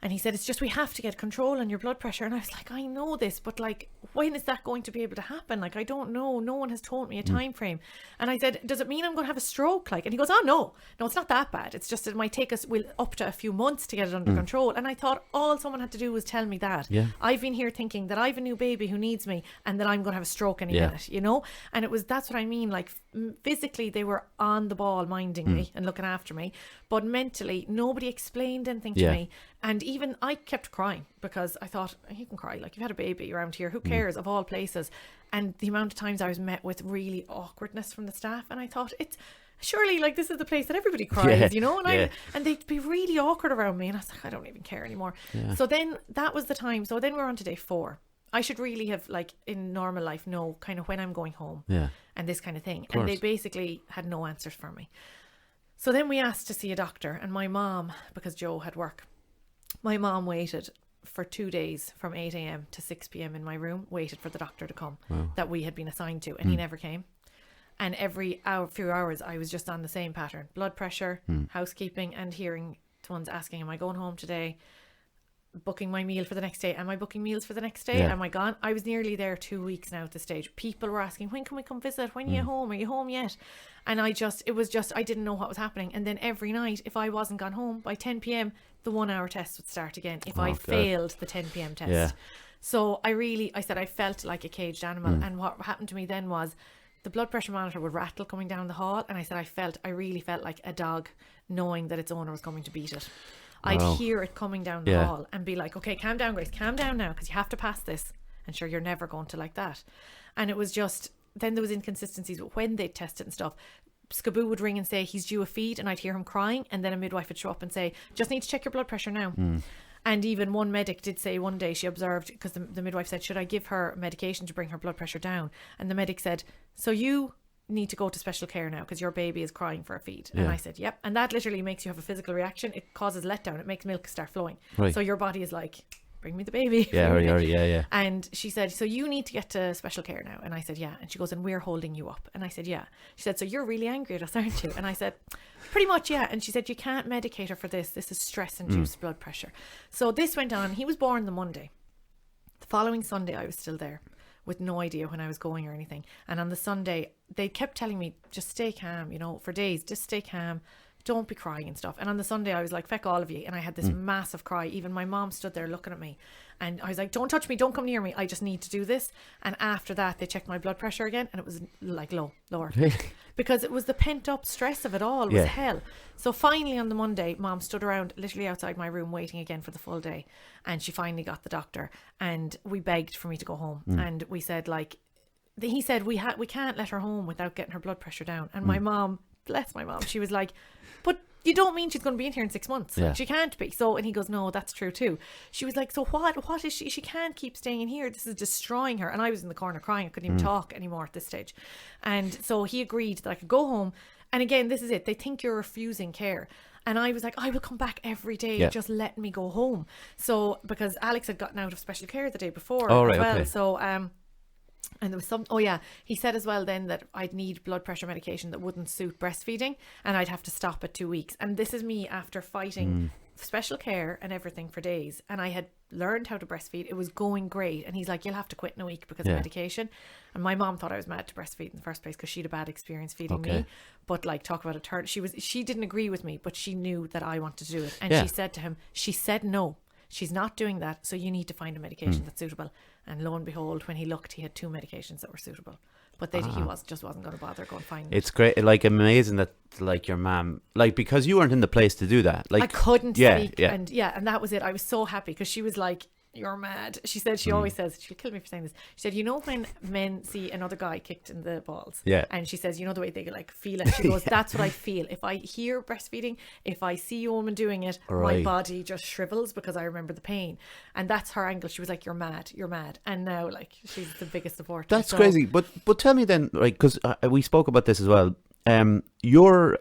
And he said, it's just, we have to get control on your blood pressure. And I was like, I know this, but like, when is that going to be able to happen? Like, I don't know. No one has told me a time frame. And I said, does it mean I'm going to have a stroke? Like, and he goes, oh, no, it's not that bad. It's just, it might take us up to a few months to get it under control. And I thought all someone had to do was tell me that. I've been here thinking that I have a new baby who needs me, and that I'm going to have a stroke any minute, And that's what I mean. Like, physically, they were on the ball minding me and looking after me. But mentally, nobody explained anything to me. And even I kept crying, because I thought, you can cry, like, you've had a baby around here, who cares, of all places. And the amount of times I was met with really awkwardness from the staff, and I thought, it's surely, like, this is the place that everybody cries, and they'd be really awkward around me, and I was like, I don't even care anymore. So then that was the time. So then we're on to day 4. I should really have, like, in normal life, know kind of when I'm going home and this kind of thing. And they basically had no answers for me. So then we asked to see a doctor, and my mom, because Joe had work, my mom waited for 2 days from 8 a.m. to 6 p.m. in my room, waited for the doctor to come that we had been assigned to, and he never came. And every few hours I was just on the same pattern: blood pressure, housekeeping, and hearing someone's asking, am I going home today? Booking my meal for the next day. Am I booking meals for the next day? Am I gone? I was nearly there 2 weeks now at this stage. People were asking, when can we come visit? When are you home? Are you home yet? And I didn't know what was happening. And then every night, if I wasn't gone home by 10 p.m, the 1 hour test would start again if I failed the 10 p.m. test. Yeah. So I said I felt like a caged animal. And what happened to me then was the blood pressure monitor would rattle coming down the hall. And I said I really felt like a dog knowing that its owner was coming to beat it. I'd hear it coming down the hall and be like, okay, calm down, Grace, calm down now, because you have to pass this. And sure, you're never going to like that. And it was just, then there was inconsistencies with when they'd test it and stuff. Skaboo would ring and say he's due a feed, and I'd hear him crying, and then a midwife would show up and say, just need to check your blood pressure now. And even one medic did say one day, she observed, because the midwife said, should I give her medication to bring her blood pressure down? And the medic said, so you need to go to special care now because your baby is crying for a feed. And I said, yep. And that literally makes you have a physical reaction. It causes letdown. It makes milk start flowing. Right. So your body is like, bring me the baby. Yeah. And she said, so you need to get to special care now. And I said, yeah. And she goes, and we're holding you up. And I said, yeah. She said, so you're really angry at us, aren't you? And I said, pretty much, yeah. And she said, you can't medicate her for this. This is stress-induced blood pressure. So this went on. He was born the Monday. The following Sunday, I was still there, with no idea when I was going or anything. And on the Sunday, they kept telling me, just stay calm, for days, just stay calm, don't be crying and stuff. And on the Sunday, I was like, feck all of you. And I had this massive cry. Even my mom stood there looking at me. And I was like, don't touch me, don't come near me. I just need to do this. And after that, they checked my blood pressure again. And it was like lower. Because it was the pent up stress of it all. It was hell. So finally on the Monday, Mom stood around literally outside my room waiting again for the full day. And she finally got the doctor. And we begged for me to go home. And we said, he said, we can't let her home without getting her blood pressure down. And my mom, bless my mom, she was like, but you don't mean she's going to be in here in 6 months. Like, she can't be. So, and he goes, no, that's true too. She was like, so what is she? She can't keep staying in here. This is destroying her. And I was in the corner crying. I couldn't even talk anymore at this stage. And so he agreed that I could go home. And again, this is it. They think you're refusing care. And I was like, I will come back every day. Just let me go home. So, because Alex had gotten out of special care the day before as well. Okay. So, and there was he said as well then that I'd need blood pressure medication that wouldn't suit breastfeeding, and I'd have to stop at 2 weeks. And this is me after fighting special care and everything for days, and I had learned how to breastfeed. It was going great, and he's like, you'll have to quit in a week because of medication. And my mom thought I was mad to breastfeed in the first place because she had a bad experience feeding me. But talk about a turn, she didn't agree with me, but she knew that I wanted to do it. And she said to him, she said no, she's not doing that, so you need to find a medication that's suitable. And lo and behold, when he looked, he had 2 medications that were suitable. But he wasn't going to bother going find it. It's great, amazing that your mom, because you weren't in the place to do that. I couldn't speak, and that was it. I was so happy because she was like, you're mad. She said, she always says, she'll kill me for saying this. She said, when men see another guy kicked in the balls. Yeah. And she says, the way they feel it. She goes, that's what I feel. If I hear breastfeeding, if I see a woman doing it, my body just shrivels because I remember the pain. And that's her angle. She was like, you're mad. And now she's the biggest supporter. That's crazy. But tell me then, because we spoke about this as well. You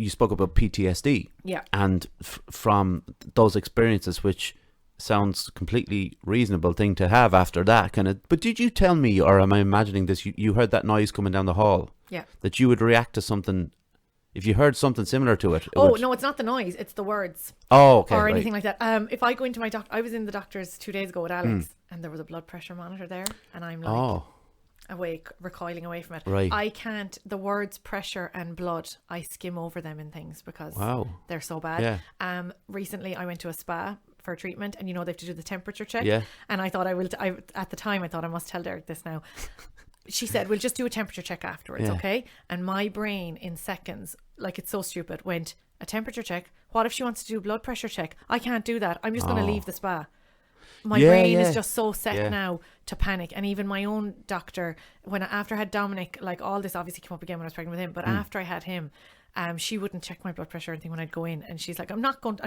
spoke about PTSD. Yeah. And from those experiences, which sounds completely reasonable thing to have after that kind of, but did you tell me, or am I imagining this, you heard that noise coming down the hall, that you would react to something if you heard something similar to it? No, it's not the noise, it's the words or anything like that. If I go into my doctor, I was in the doctor's 2 days ago with Alex and there was a blood pressure monitor there, and I'm awake, recoiling away from it. I can't, the words pressure and blood, I skim over them in things because they're so bad. Recently I went to a spa for treatment, and they have to do the temperature check. And I thought at the time I thought I must tell Derek this now. She said, we'll just do a temperature check afterwards, okay? And my brain in seconds, it's so stupid, went, a temperature check? What if she wants to do a blood pressure check? I can't do that. I'm just going to leave the spa. My brain is just so set now to panic. And even my own doctor, after I had Dominic, all this obviously came up again when I was pregnant with him, but after I had him, she wouldn't check my blood pressure or anything when I'd go in, and she's like, I'm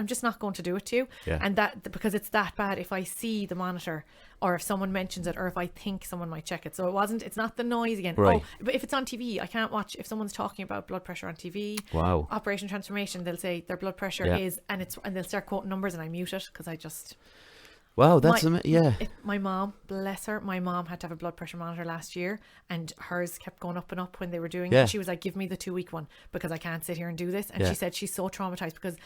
just not going to do it to you. And that, because it's that bad, if I see the monitor or if someone mentions it or if I think someone might check it. So it's not the noise again. But if it's on TV, I can't watch. If someone's talking about blood pressure on TV, Operation Transformation, they'll say their blood pressure is, and they'll start quoting numbers, and I mute it because I just Wow, that's my mom, bless her, my mom had to have a blood pressure monitor last year, and hers kept going up and up when they were doing it. And she was like, give me the 2-week one because I can't sit here and do this. And she said she's so traumatized because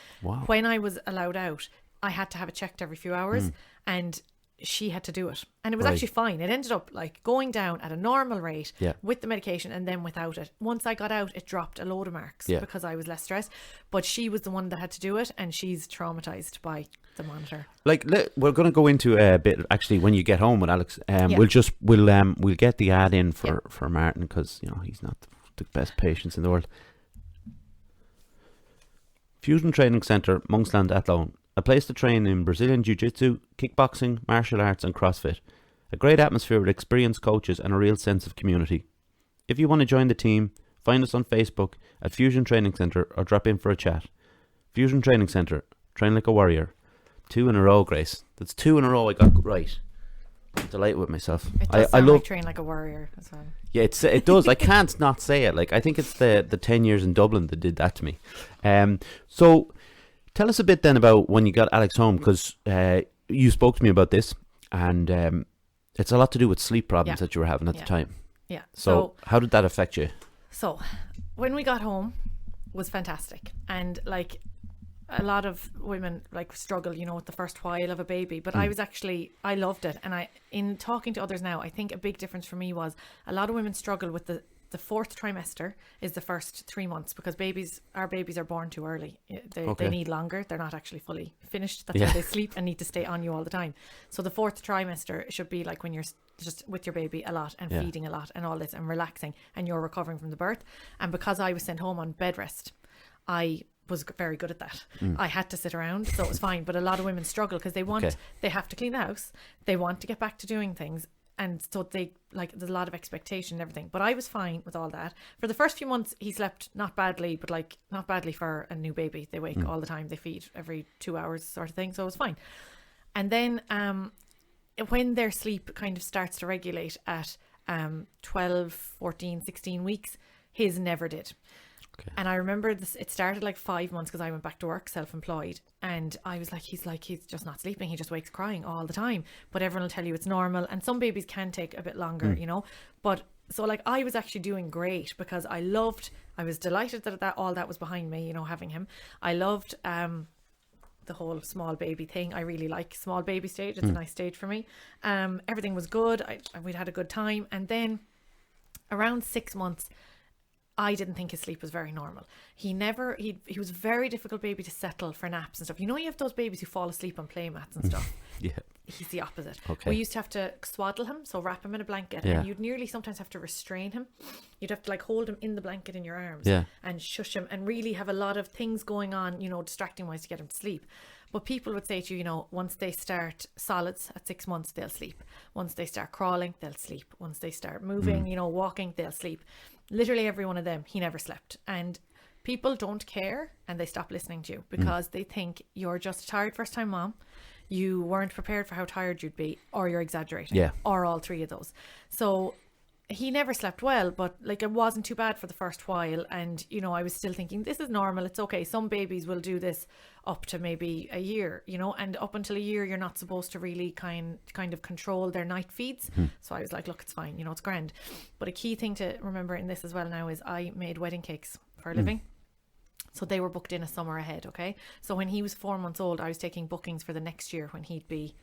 when I was allowed out, I had to have it checked every few hours, and she had to do it, and it was actually fine. It ended up like going down at a normal rate with the medication, and then without it. Once I got out, it dropped a load of marks because I was less stressed, but she was the one that had to do it, and she's traumatized by the monitor. Like, we're going to go into a bit actually when you get home with Alex. We'll get the ad in for Martin, because he's not the best patients in the world. Fusion Training Centre, Monksland, Athlone. A place to train in Brazilian Jiu-Jitsu, kickboxing, martial arts and CrossFit. A great atmosphere with experienced coaches and a real sense of community. If you want to join the team, find us on Facebook at Fusion Training Centre or drop in for a chat. Fusion Training Centre, train like a warrior. 2 in a row, Grace. That's 2 in a row I got right. I'm delighted with myself. It does sound like train like a warrior as well. Yeah, it does. I can't not say it. Like, I think it's the 10 years in Dublin that did that to me. So tell us a bit then about when you got Alex home, because you spoke to me about this, and it's a lot to do with sleep problems that you were having at the time. Yeah. So how did that affect you? So when we got home was fantastic, and like a lot of women like struggle, with the first while of a baby, but I loved it. And in talking to others now, I think a big difference for me was a lot of women struggle with the 4th trimester is the first 3 months, because our babies are born too early. They need longer. They're not actually fully finished. That's why they sleep and need to stay on you all the time. So the 4th trimester should be like when you're just with your baby a lot and feeding a lot and all this and relaxing, and you're recovering from the birth. And because I was sent home on bed rest, I was very good at that. I had to sit around, so it was fine. But a lot of women struggle because they have to clean the house, they want to get back to doing things, and so there's a lot of expectation and everything. But I was fine with all that. For the first few months he slept not badly, but like not badly for a new baby. They wake all the time, they feed every 2 hours sort of thing, so it was fine. And then when their sleep kind of starts to regulate at 12, 14, 16 weeks, his never did. Okay. And I remember it started like 5 months, because I went back to work self-employed, and I was like, he's just not sleeping, he just wakes crying all the time. But everyone will tell you it's normal, and some babies can take a bit longer, but so like I was actually doing great, because I was delighted that all that was behind me, having him. I loved the whole small baby thing. I really like small baby stage. It's a nice stage for me. Everything was good. We'd had a good time. And then around 6 months, I didn't think his sleep was very normal. He was a very difficult baby to settle for naps and stuff. You have those babies who fall asleep on play mats and stuff. He's the opposite. Okay. We used to have to swaddle him, so wrap him in a blanket, and you'd nearly sometimes have to restrain him. You'd have to like hold him in the blanket in your arms and shush him, and really have a lot of things going on, distracting wise, to get him to sleep. But people would say to you, once they start solids at 6 months, they'll sleep. Once they start crawling, they'll sleep. Once they start moving, walking, they'll sleep. Literally every one of them, he never slept. And people don't care, and they stop listening to you, because they think you're just a tired first time mom, you weren't prepared for how tired you'd be, or you're exaggerating, or all 3 of those. So he never slept well, but like it wasn't too bad for the first while. And I was still thinking, this is normal, it's okay. Some babies will do this up to maybe a year, and up until a year you're not supposed to really kind of control their night feeds. So I was like, look, it's fine, it's grand. But a key thing to remember in this as well now is I made wedding cakes for a living. So they were booked in a summer ahead. Okay, so when he was 4 months old, I was taking bookings for the next year, when he'd be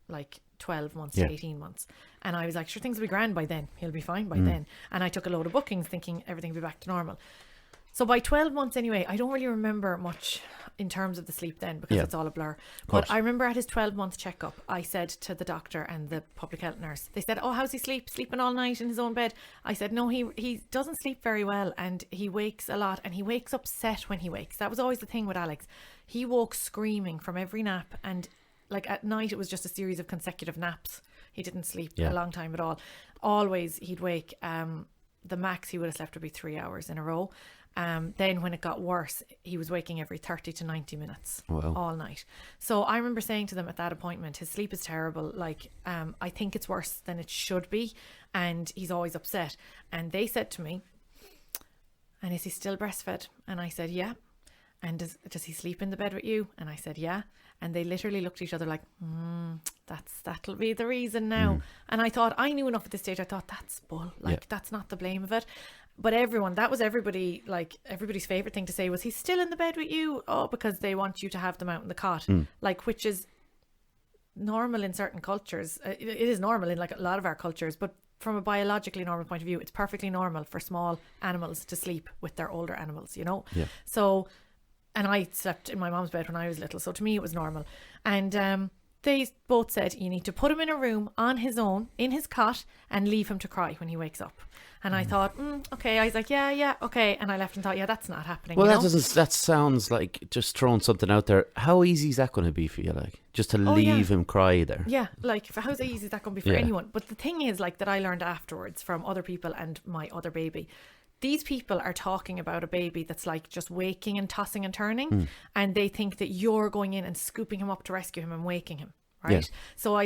like 12 months to 18 months. And I was like, sure, things will be grand by then, he'll be fine by then. And I took a load of bookings thinking everything would be back to normal. So by 12 months anyway, I don't really remember much in terms of the sleep then, because it's all a blur. But I remember at his 12-month checkup, I said to the doctor and the public health nurse, they said, oh, how's he sleeping all night in his own bed? I said, no, he doesn't sleep very well, and he wakes a lot, and he wakes upset when he wakes. That was always the thing with Alex. He woke screaming from every nap, and like at night it was just a series of consecutive naps. He didn't sleep a long time at all. Always he'd wake, the max he would have slept would be 3 hours in a row. Then when it got worse, he was waking every 30 to 90 minutes all night. So I remember saying to them at that appointment, his sleep is terrible. Like, I think it's worse than it should be, and he's always upset. And they said to me, and is he still breastfed? And I said, yeah. and does he sleep in the bed with you? And I said, yeah. And they literally looked at each other like, that'll be the reason now. And I thought, I knew enough at this stage. I thought, that's bull. Like, that's not the blame of it. But everybody's favorite thing to say was, he's still in the bed with you. Oh, because they want you to have them out in the cot. Like, which is normal in certain cultures. It is normal in like a lot of our cultures, but from a biologically normal point of view, it's perfectly normal for small animals to sleep with their older animals, you know? Yeah. So, and I slept in my mom's bed when I was little, so to me it was normal. And they both said, you need to put him in a room on his own, in his cot, and leave him to cry when he wakes up. And I thought, okay. I was like, yeah, okay. And I left and thought, yeah, that's not happening. Well, that sounds like just throwing something out there. How easy is that going to be for you? Like, just to leave him cry there? Yeah, like, how easy is that going to be for anyone? But the thing is, like, that I learned afterwards from other people and my other baby, these people are talking about a baby that's like just waking and tossing and turning, and they think that you're going in and scooping him up to rescue him and waking him. Right. Yes. So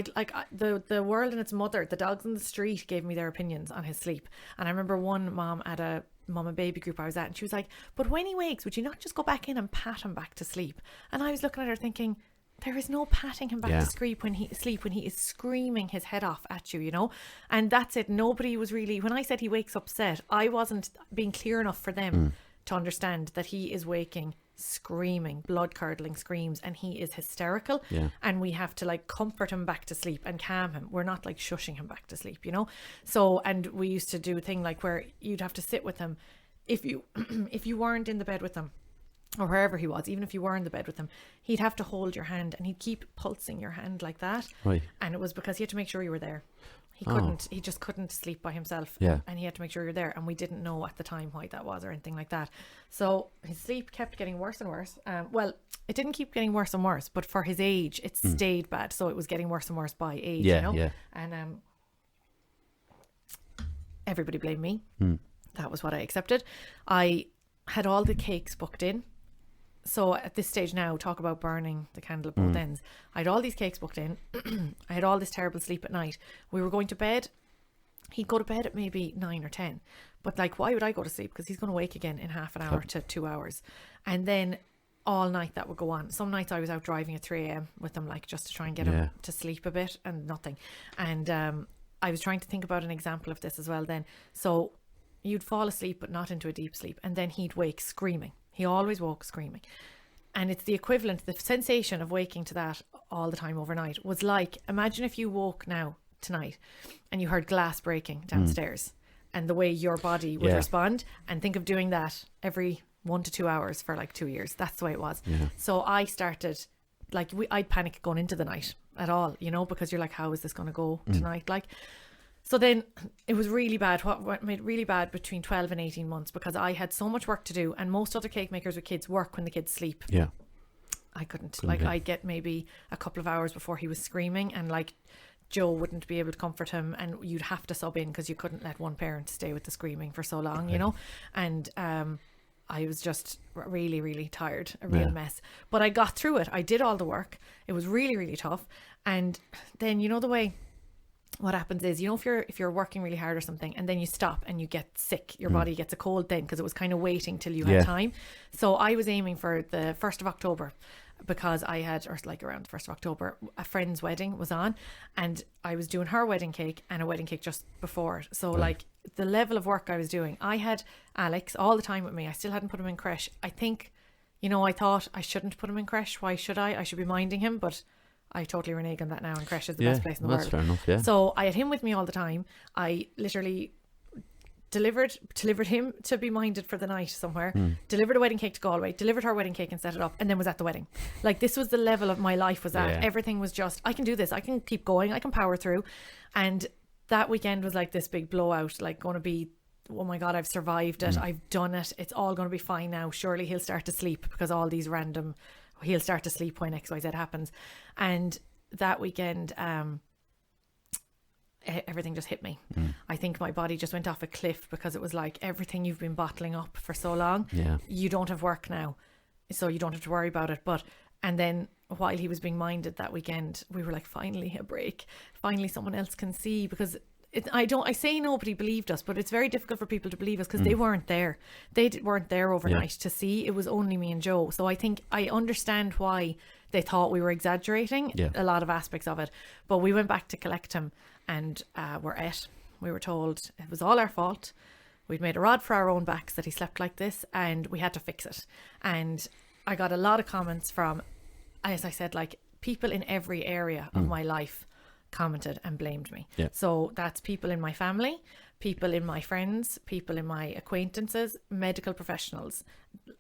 the world and its mother, the dogs in the street, gave me their opinions on his sleep. And I remember one mom at a mum and baby group I was at, and she was like, but when he wakes, would you not just go back in and pat him back to sleep? And I was looking at her thinking, there is no patting him back to sleep when he is screaming his head off at you, you know? And that's it. Nobody was really, when I said he wakes upset, I wasn't being clear enough for them to understand that he is waking screaming, blood curdling screams, and he is hysterical, and we have to like comfort him back to sleep and calm him. We're not like shushing him back to sleep, you know? So, and we used to do a thing like where you'd have to sit with him if you if you weren't in the bed with him, or wherever he was, even if you were in the bed with him, he'd have to hold your hand and he'd keep pulsing your hand like that. Right. And it was because he had to make sure you were there. He just couldn't sleep by himself. Yeah. And he had to make sure you're there. And we didn't know at the time why that was or anything like that. So his sleep kept getting worse and worse. Well, it didn't keep getting worse and worse, but for his age, it stayed bad. So it was getting worse and worse by age, you know? Yeah. And everybody blamed me. That was what I accepted. I had all the cakes booked in. So at this stage now, talk about burning the candle at both ends. I had all these cakes booked in. I had all this terrible sleep at night. We were going to bed. He'd go to bed at maybe 9 or 10. But like, why would I go to sleep? Because he's going to wake again in half an hour to 2 hours. And then all night that would go on. Some nights I was out driving at 3 a.m. with him, like just to try and get him to sleep a bit, and nothing. And I was trying to think about an example of this as well then. So you'd fall asleep, but not into a deep sleep. And then he'd wake screaming. He always woke screaming. And it's the equivalent, the sensation of waking to that all the time overnight was like, imagine if you woke now tonight and you heard glass breaking downstairs and the way your body would respond, and think of doing that every 1 to 2 hours for like 2 years. That's the way it was. So I started, like, I'd panic going into the night at all, you know, because you're like, how is this going to go tonight? Like, so then it was really bad. What made it really bad between 12 and 18 months, because I had so much work to do, and most other cake makers with kids work when the kids sleep. Yeah. I couldn't. Like, I'd get maybe a couple of hours before he was screaming, and like Joe wouldn't be able to comfort him, and you'd have to sub in because you couldn't let one parent stay with the screaming for so long, you know? And I was just really, really tired, a real mess. But I got through it. I did all the work. It was really, really tough. And then, you know, the way what happens is, you know, if you're working really hard or something, and then you stop and you get sick, your body gets a cold then, because it was kind of waiting till you had time. So I was aiming for the 1st of October, because I had, or like around the 1st of October, a friend's wedding was on, and I was doing her wedding cake and a wedding cake just before it. So like the level of work I was doing, I had Alex all the time with me. I still hadn't put him in creche. I think, you know, I thought I shouldn't put him in creche. Why should I? I should be minding him, but I totally renege on that now, and creche is the best place in the world. That's fair enough, yeah. So I had him with me all the time. I literally delivered him to be minded for the night somewhere, delivered a wedding cake to Galway, delivered her wedding cake and set it up, and then was at the wedding. Like, this was the level of my life was at. Everything was just, I can do this, I can keep going, I can power through. And that weekend was like this big blowout, like going to be, oh my God, I've survived it, I've done it, it's all going to be fine now. Surely he'll start to sleep, because all these random, he'll start to sleep when XYZ happens. And that weekend, everything just hit me. I think my body just went off a cliff, because it was like, everything you've been bottling up for so long, you don't have work now, so you don't have to worry about it. But, and then while he was being minded that weekend, we were like, finally a break, finally someone else can see, because I say nobody believed us, but it's very difficult for people to believe us because they weren't there. They weren't there overnight to see. It was only me and Joe. So I think I understand why they thought we were exaggerating a lot of aspects of it. But we went back to collect him, and we were told it was all our fault. We'd made a rod for our own backs that he slept like this, and we had to fix it. And I got a lot of comments from, as I said, like people in every area of my life commented and blamed me. So that's people in my family, people in my friends, people in my acquaintances, medical professionals,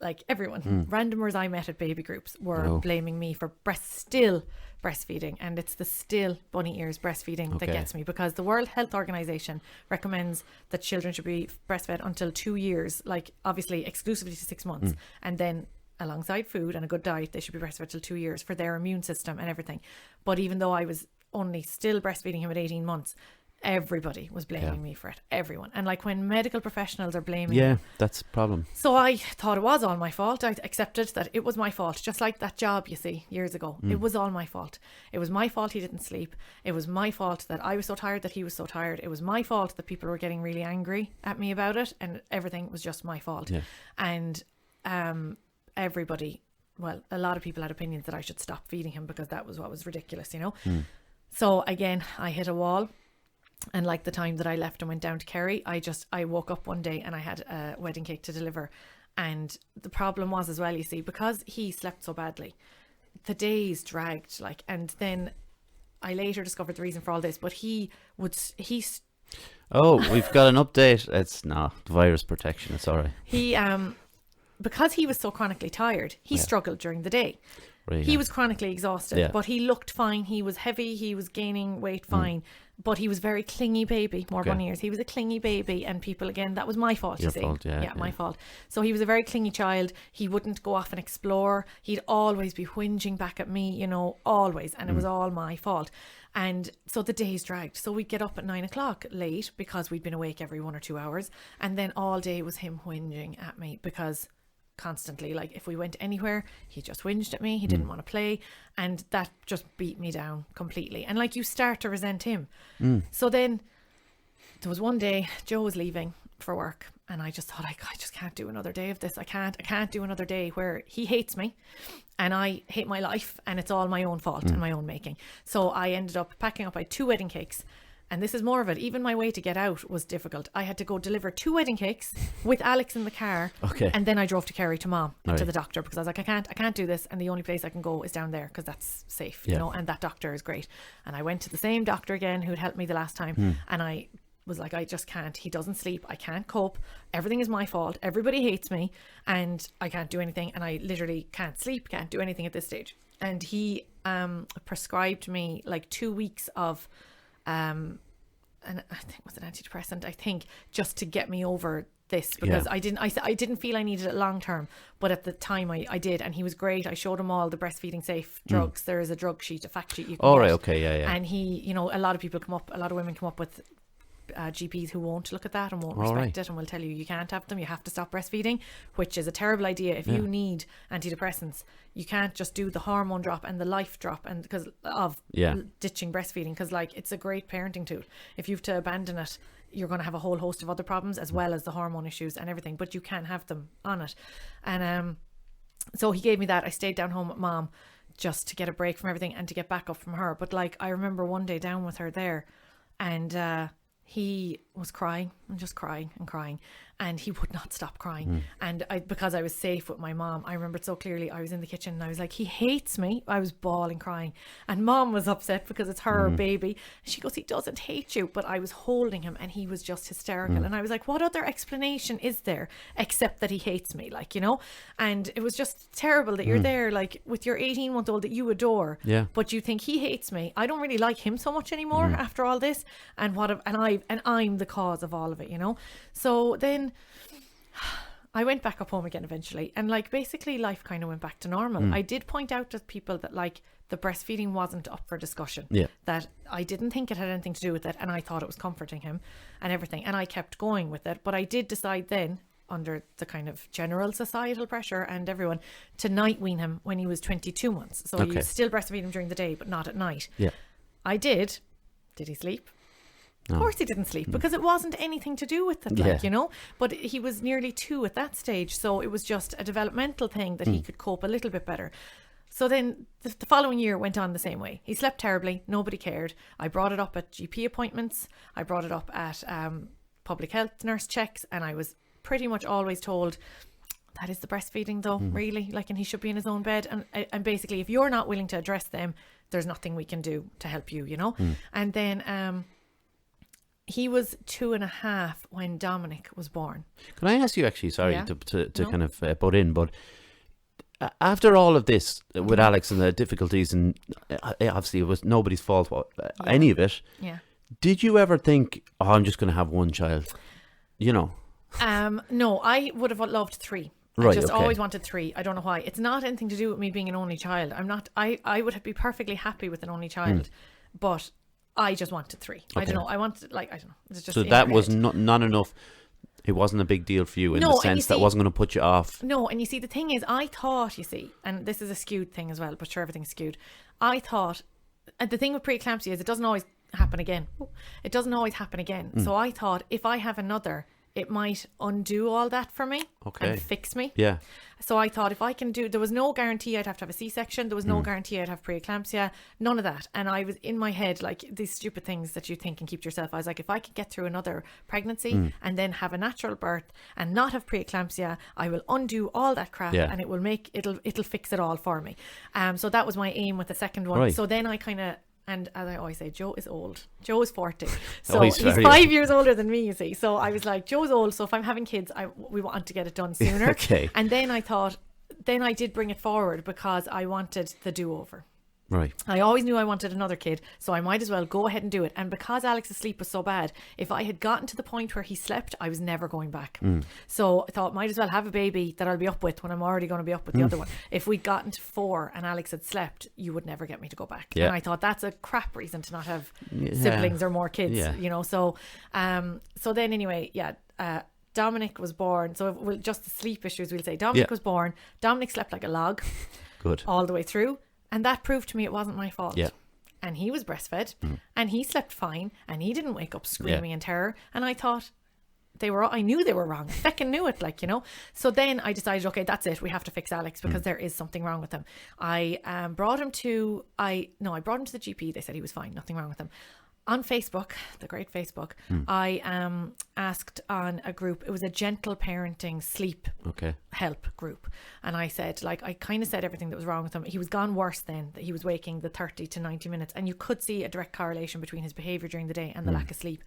like everyone. Randomers I met at baby groups were blaming me for still breastfeeding, and it's the still bunny ears breastfeeding that gets me, because the World Health Organization recommends that children should be breastfed until 2 years, like obviously exclusively to 6 months, and then alongside food and a good diet they should be breastfed till 2 years for their immune system and everything. But even though I was only still breastfeeding him at 18 months, everybody was blaming me for it. Everyone. And like when medical professionals are blaming me, that's a problem. So I thought it was all my fault. I accepted that it was my fault, just like that job you see years ago. It was all my fault. It was my fault he didn't sleep. It was my fault that I was so tired, that he was so tired. It was my fault that people were getting really angry at me about it, and everything was just my fault. And everybody, well, a lot of people had opinions that I should stop feeding him because that was what was ridiculous, you know. So again, I hit a wall. And like the time that I left and went down to Kerry, I woke up one day and I had a wedding cake to deliver. And the problem was as well, you see, because he slept so badly, the days dragged, like, and then I later discovered the reason for all this, but we've got an update. It's the virus protection. It's all right. He, because he was so chronically tired, he struggled during the day. Right, he was chronically exhausted, but he looked fine. He was heavy. He was gaining weight fine, but he was very clingy baby. More bunny ears. He was a clingy baby, and people, again, that was my fault. Your you see, fault, my fault. So he was a very clingy child. He wouldn't go off and explore. He'd always be whinging back at me, you know, always, and it was all my fault. And so the days dragged. So we'd get up at 9 o'clock late because we'd been awake every 1 or 2 hours, and then all day was him whinging at me because constantly, like if we went anywhere, he just whinged at me. He didn't want to play, and that just beat me down completely. And like you start to resent him. So then there was one day Joe was leaving for work, and I just thought, I just can't do another day of this. I can't do another day where he hates me and I hate my life, and it's all my own fault and my own making. So I ended up packing up. I had 2 wedding cakes. And this is more of it. Even my way to get out was difficult. I had to go deliver 2 wedding cakes with Alex in the car. And then I drove to Kerry to Mom and to the doctor, because I was like, I can't do this. And the only place I can go is down there because that's safe, you know, and that doctor is great. And I went to the same doctor again who'd helped me the last time. And I was like, I just can't. He doesn't sleep. I can't cope. Everything is my fault. Everybody hates me and I can't do anything. And I literally can't sleep, can't do anything at this stage. And he prescribed me like 2 weeks of and I think it was an antidepressant, I think, just to get me over this, because I didn't feel I needed it long term, but at the time I did. And he was great. I showed him all the breastfeeding safe drugs. There is a drug sheet, a fact sheet you can get. And he, you know, a lot of women come up with GPs who won't look at that and won't respect it and will tell you can't have them, you have to stop breastfeeding, which is a terrible idea. If you need antidepressants, you can't just do the hormone drop and the life drop, and because of ditching breastfeeding, because like it's a great parenting tool. If you have to abandon it, you're going to have a whole host of other problems as well as the hormone issues and everything, but you can have them on it. And so he gave me that. I stayed down home with Mom just to get a break from everything and to get back up from her. But like I remember one day down with her there, and he was crying and just crying and crying, and he would not stop crying. And because I was safe with my mom, I remember it so clearly. I was in the kitchen and I was like, he hates me. I was bawling, crying, and Mom was upset because it's her baby. She goes, he doesn't hate you. But I was holding him and he was just hysterical. And I was like, what other explanation is there except that he hates me, like, you know? And it was just terrible that you're there like with your 18-month-old that you adore, but you think he hates me. I don't really like him so much anymore after all this, and I'm the cause of all of it, you know? So then I went back up home again eventually, and like basically life kind of went back to normal. I did point out to people that like the breastfeeding wasn't up for discussion, that I didn't think it had anything to do with it, and I thought it was comforting him and everything, and I kept going with it. But I did decide then, under the kind of general societal pressure and everyone, to night wean him when he was 22 months. So you still breastfeed him during the day but not at night. I did he sleep? Of course he didn't sleep because it wasn't anything to do with it, like, you know. But he was nearly 2 at that stage, so it was just a developmental thing that he could cope a little bit better. So then the following year went on the same way. He slept terribly. Nobody cared. I brought it up at GP appointments. I brought it up at public health nurse checks, and I was pretty much always told, that is the breastfeeding though, really, like, and he should be in his own bed. And basically, if you're not willing to address them, there's nothing we can do to help you, you know. And then he was 2.5 when Dominic was born. Can I ask you, actually, sorry to kind of butt in, but after all of this with Alex and the difficulties, and obviously it was nobody's fault, any of it, did you ever think, oh, I'm just going to have one child, you know? No, I would have loved 3. I just always wanted 3. I don't know why. It's not anything to do with me being an only child. I would be perfectly happy with an only child, but I just wanted 3. I don't know. I wanted, like, I don't know. It's just, so that was not enough. It wasn't a big deal for you in the sense that wasn't going to put you off. No, and you see, the thing is, I thought, you see, and this is a skewed thing as well, but sure, everything's skewed. I thought, and the thing with preeclampsia is it doesn't always happen again. It doesn't always happen again. So I thought, if I have another, it might undo all that for me and fix me. Yeah. So I thought, if I can do, there was no guarantee I'd have to have a C-section. There was no guarantee I'd have preeclampsia. None of that. And I was in my head, like, these stupid things that you think and keep to yourself. I was like, if I could get through another pregnancy and then have a natural birth and not have preeclampsia, I will undo all that crap and it will make, it'll fix it all for me. So that was my aim with the second one. Right. So then I kind of, and as I always say, Joe is old. Joe is 40. So he's 5 years older than me, you see. So I was like, Joe's old. So if I'm having kids, we want to get it done sooner. And then I thought, then I did bring it forward because I wanted the do-over. Right. I always knew I wanted another kid, so I might as well go ahead and do it. And because Alex's sleep was so bad, if I had gotten to the point where he slept, I was never going back. So I thought, might as well have a baby that I'll be up with when I'm already going to be up with the other one. If we'd gotten to 4 and Alex had slept, you would never get me to go back. And I thought, that's a crap reason to not have siblings or more kids, you know. So so then anyway, Dominic was born. So just the sleep issues, we'll say. Dominic was born. Dominic slept like a log. Good. All the way through. And that proved to me it wasn't my fault. Yeah. And he was breastfed and he slept fine and he didn't wake up screaming in terror. And I thought I knew they were wrong. I feckin' knew it, like, you know. So then I decided, okay, that's it. We have to fix Alex because there is something wrong with him. I brought him to the GP. They said he was fine. Nothing wrong with him. On Facebook, the great Facebook, I asked on a group. It was a gentle parenting sleep help group. And I said, like, I kind of said everything that was wrong with him. He was gone worse then. That he was waking the 30 to 90 minutes. And you could see a direct correlation between his behaviour during the day and the lack of sleep.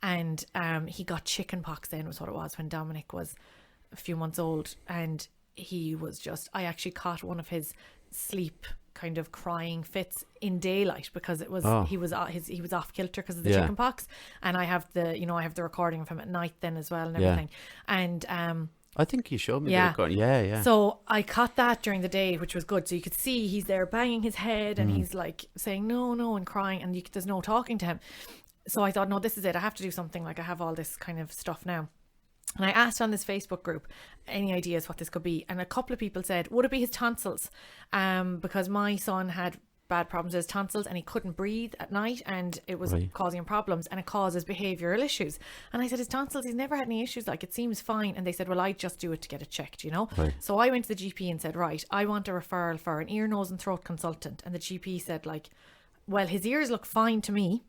And he got chicken pox then was what it was when Dominic was a few months old. And he was just, I actually caught one of his sleep kind of crying fits in daylight because it was he was off kilter because of the chicken pox, and I have the recording of him at night then as well and everything. And I think you showed me the recording. So I caught that during the day, which was good. So you could see he's there banging his head and he's like saying no and crying, and there's no talking to him. So I thought, no, this is it. I have to do something. Like, I have all this kind of stuff now. And I asked on this Facebook group, any ideas what this could be? And a couple of people said, would it be his tonsils? Because my son had bad problems with his tonsils and he couldn't breathe at night and it was causing him problems, and it causes behavioural issues. And I said, his tonsils, he's never had any issues, like, it seems fine. And they said, well, I'd just do it to get it checked, you know. So I went to the GP and said, right, I want a referral for an ear, nose and throat consultant. And the GP said, like, well, his ears look fine to me.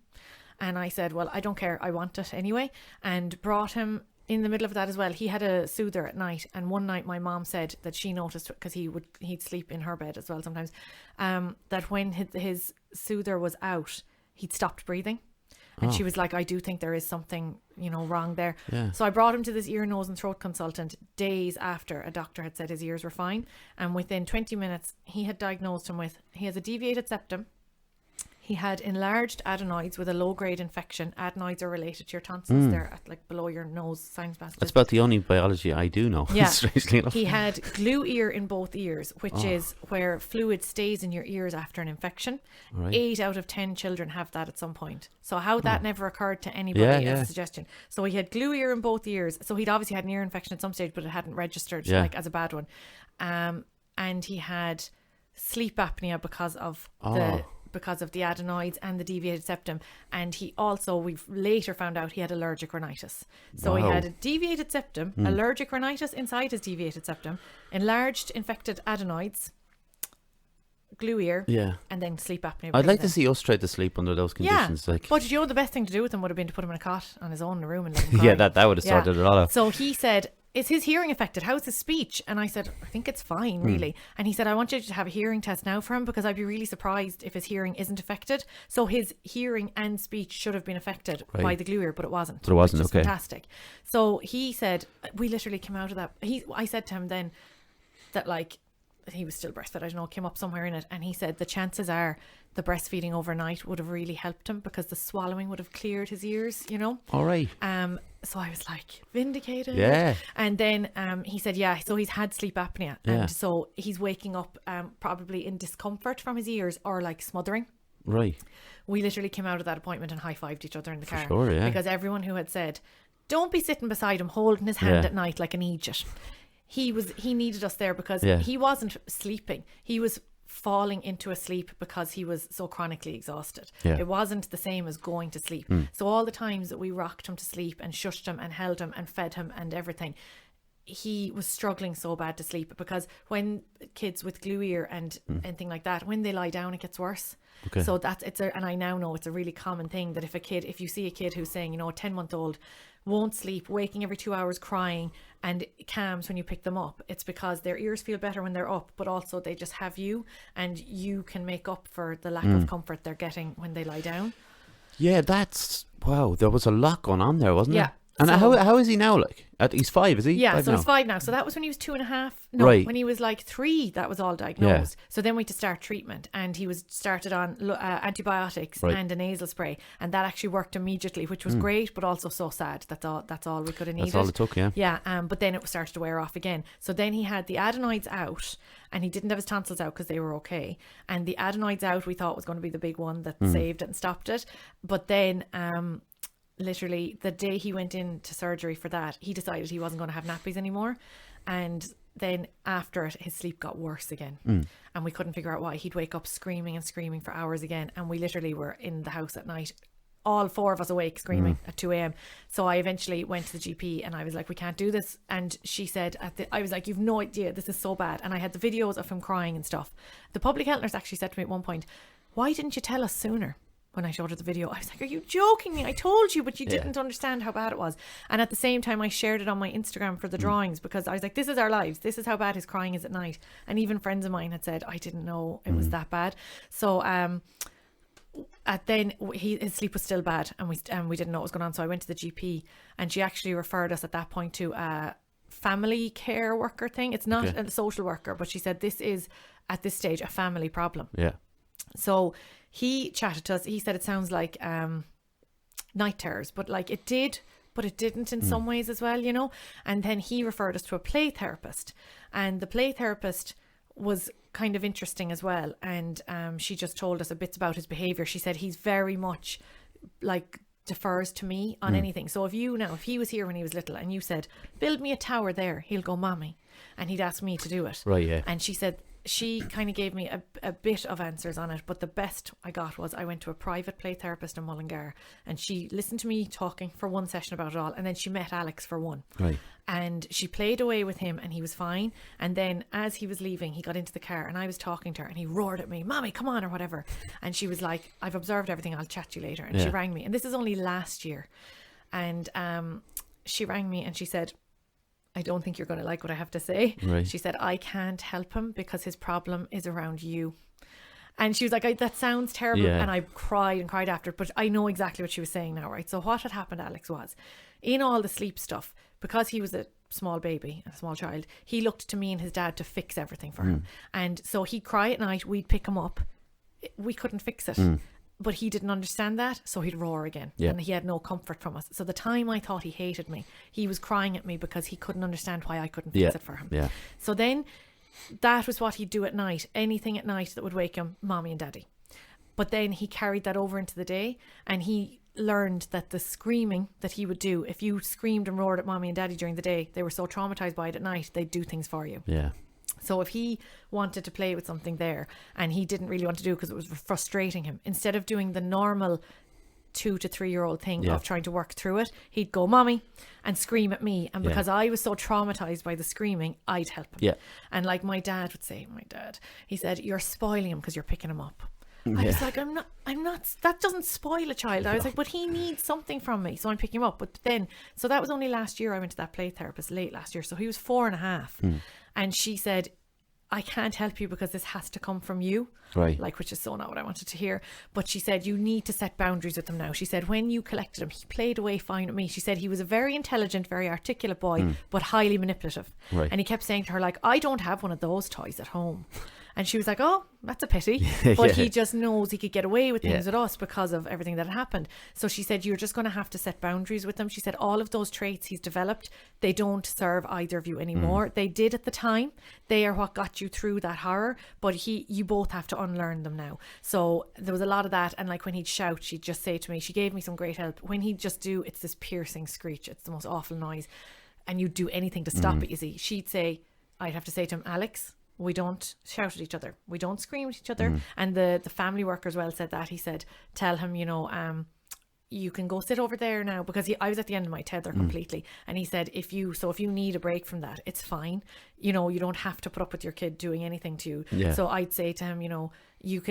And I said, well, I don't care, I want it anyway. And brought him. In the middle of that as well, he had a soother at night, and one night my mom said that she noticed, because he'd sleep in her bed as well sometimes, that when his soother was out, he'd stopped breathing. And she was like, I do think there is something, you know, wrong there. So I brought him to this ear, nose and throat consultant days after a doctor had said his ears were fine, and within 20 minutes he had diagnosed him with, he has a deviated septum. He had enlarged adenoids with a low-grade infection. Adenoids are related to your tonsils. They're at, like, below your nose, sinus passages. That's about the only biology I do know. Yeah. He had glue ear in both ears, which is where fluid stays in your ears after an infection. 8 out of 10 children have that at some point. So how that never occurred to anybody as a suggestion. So he had glue ear in both ears. So he'd obviously had an ear infection at some stage, but it hadn't registered like as a bad one. And he had sleep apnea because of because of the adenoids and the deviated septum. And we've later found out he had allergic rhinitis. So he had a deviated septum, allergic rhinitis inside his deviated septum, enlarged infected adenoids, glue ear, and then sleep apnea. I'd like to see us try to sleep under those conditions. Yeah, but the best thing to do with him would have been to put him in a cot on his own in a room and let him cry. Yeah, that would have sorted it all out. So he said, is his hearing affected? How's his speech? And I said, I think it's fine, really. And he said, I want you to have a hearing test now for him, because I'd be really surprised if his hearing isn't affected. So his hearing and speech should have been affected by the glue ear, but it wasn't. But it wasn't, which is fantastic. So he said, we literally came out of that. I said to him then that, like, he was still breastfed, I don't know, came up somewhere in it, and he said the chances are the breastfeeding overnight would have really helped him, because the swallowing would have cleared his ears, All right. So I was like, vindicated. Yeah. And then he said, so he's had sleep apnea, and so he's waking up probably in discomfort from his ears, or like smothering. Right. We literally came out of that appointment and high-fived each other in the car. Sure, yeah. Because everyone who had said, don't be sitting beside him holding his hand at night like an idiot. He needed us there, because he wasn't sleeping. He was falling into a sleep because he was so chronically exhausted. It wasn't the same as going to sleep. So all the times that we rocked him to sleep and shushed him and held him and fed him and everything, he was struggling so bad to sleep, because when kids with glue ear and anything like that, when they lie down, it gets worse. Okay. So and I now know it's a really common thing that if you see a kid who's saying, a 10-month-old won't sleep, waking every 2 hours, crying, and calms when you pick them up, it's because their ears feel better when they're up, but also they just have you, and you can make up for the lack of comfort they're getting when they lie down. Yeah, wow, there was a lot going on there, wasn't there? And how is he now? Like, he's 5, is he? Yeah, five so now? he's 5 now. So that was when he was 2.5. No, when he was like 3, that was all diagnosed. So then we had to start treatment, and he was started on antibiotics and a nasal spray, and that actually worked immediately, which was great, but also so sad. That's all we could have needed. That's all it took, yeah. Yeah, but then it started to wear off again. So then he had the adenoids out, and he didn't have his tonsils out because they were okay. And the adenoids out, we thought was going to be the big one that saved it and stopped it. But then literally the day he went into surgery for that, he decided he wasn't going to have nappies anymore, and then after it his sleep got worse again, and we couldn't figure out why. He'd wake up screaming for hours again, and we literally were in the house at night, all 4 of us awake screaming at 2 a.m. So I eventually went to the GP, and I was like, we can't do this. And she said, I was like, you've no idea, this is so bad. And I had the videos of him crying and stuff. The public health nurse actually said to me at one point, why didn't you tell us sooner? When I showed her the video, I was like, are you joking me? I told you, but you didn't understand how bad it was. And at the same time, I shared it on my Instagram for the drawings, because I was like, this is our lives. This is how bad his crying is at night. And even friends of mine had said, I didn't know it was that bad. So then his sleep was still bad, and we didn't know what was going on. So I went to the GP, and she actually referred us at that point to a family care worker thing. It's not a social worker, but she said this is at this stage a family problem. Yeah. So he chatted to us. He said it sounds like night terrors, but like it did, but it didn't in some ways as well, And then he referred us to a play therapist, and the play therapist was kind of interesting as well. And she just told us a bit about his behaviour. She said he's very much like defers to me on anything. So if he was here when he was little and you said, build me a tower there, he'll go, mommy, and he'd ask me to do it. Right, yeah. And she said, she kind of gave me a bit of answers on it, but the best I got was I went to a private play therapist in Mullingar, and she listened to me talking for one session about it all, and then she met Alex for one. Right. And she played away with him, and he was fine. And then as he was leaving, he got into the car, and I was talking to her, and he roared at me, mommy, come on, or whatever. And she was like, I've observed everything, I'll chat to you later. And she rang me, and this is only last year. And she rang me and she said, I don't think you're going to like what I have to say. Right. She said, I can't help him because his problem is around you. And she was like, that sounds terrible. Yeah. And I cried and cried after it, but I know exactly what she was saying now, right? So what had happened, Alex, was in all the sleep stuff, because he was a small baby, a small child, he looked to me and his dad to fix everything for him. And so he'd cry at night, we'd pick him up. We couldn't fix it. But he didn't understand that, so he'd roar again. Yeah. And he had no comfort from us. So the time I thought he hated me, he was crying at me because he couldn't understand why I couldn't fix it for him. Yeah. So then that was what he'd do at night. Anything at night that would wake him, mommy and daddy. But then he carried that over into the day, and he learned that the screaming that he would do, if you screamed and roared at mommy and daddy during the day, they were so traumatized by it at night, they'd do things for you. Yeah. So if he wanted to play with something there and he didn't really want to do it because it was frustrating him, instead of doing the normal 2 to 3 year old thing of trying to work through it, he'd go mommy and scream at me, and because I was so traumatized by the screaming, I'd help him. And like my dad would say, he said, you're spoiling him because you're picking him up. I was like, I'm not, that doesn't spoil a child. I was like, but he needs something from me, so I'm picking him up. But then, so that was only last year I went to that play therapist, late last year, so he was 4.5. And she said, I can't help you because this has to come from you. Right. Like, which is so not what I wanted to hear. But she said, you need to set boundaries with him now. She said, when you collected him, he played away fine with me. She said he was a very intelligent, very articulate boy, but highly manipulative. Right. And he kept saying to her, like, I don't have one of those toys at home. And she was like, oh, that's a pity. But he just knows he could get away with things with us because of everything that had happened. So she said, you're just going to have to set boundaries with him. She said, all of those traits he's developed, they don't serve either of you anymore. They did at the time. They are what got you through that horror. But you both have to unlearn them now. So there was a lot of that. And like when he'd shout, she'd just say to me, she gave me some great help. When he'd just do, it's this piercing screech. It's the most awful noise. And you'd do anything to stop it, you see. She'd say, I'd have to say to him, Alex, we don't shout at each other. We don't scream at each other. And the family worker as well said that. He said, tell him, you can go sit over there now, because I was at the end of my tether completely. And he said, if you need a break from that, it's fine. You don't have to put up with your kid doing anything to you. Yeah. So I'd say to him, you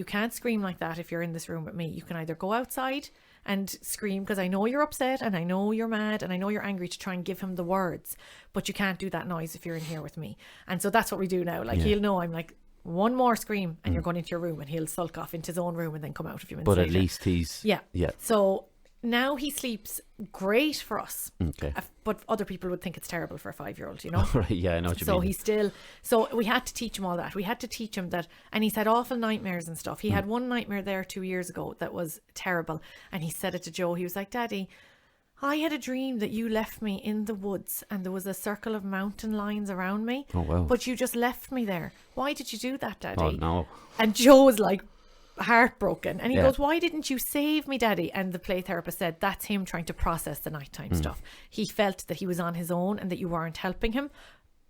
can't scream like that if you're in this room with me. You can either go outside and scream, because I know you're upset and I know you're mad and I know you're angry, to try and give him the words, but you can't do that noise if you're in here with me. And so that's what we do now. Like he'll know I'm like, one more scream and you're going into your room, and he'll sulk off into his own room and then come out a few minutes later. But at least he's... Yeah. So now he sleeps great for us. Okay. But other people would think it's terrible for a 5-year-old, Right, yeah, I know what you mean. So we had to teach him all that. We had to teach him that, and he's had awful nightmares and stuff. He had one nightmare there 2 years ago that was terrible. And he said it to Joe. He was like, Daddy, I had a dream that you left me in the woods and there was a circle of mountain lines around me. Oh, wow. But you just left me there. Why did you do that, Daddy? Oh, no. And Joe was like heartbroken. And he goes, why didn't you save me, Daddy? And the play therapist said, that's him trying to process the nighttime stuff. He felt that he was on his own and that you weren't helping him.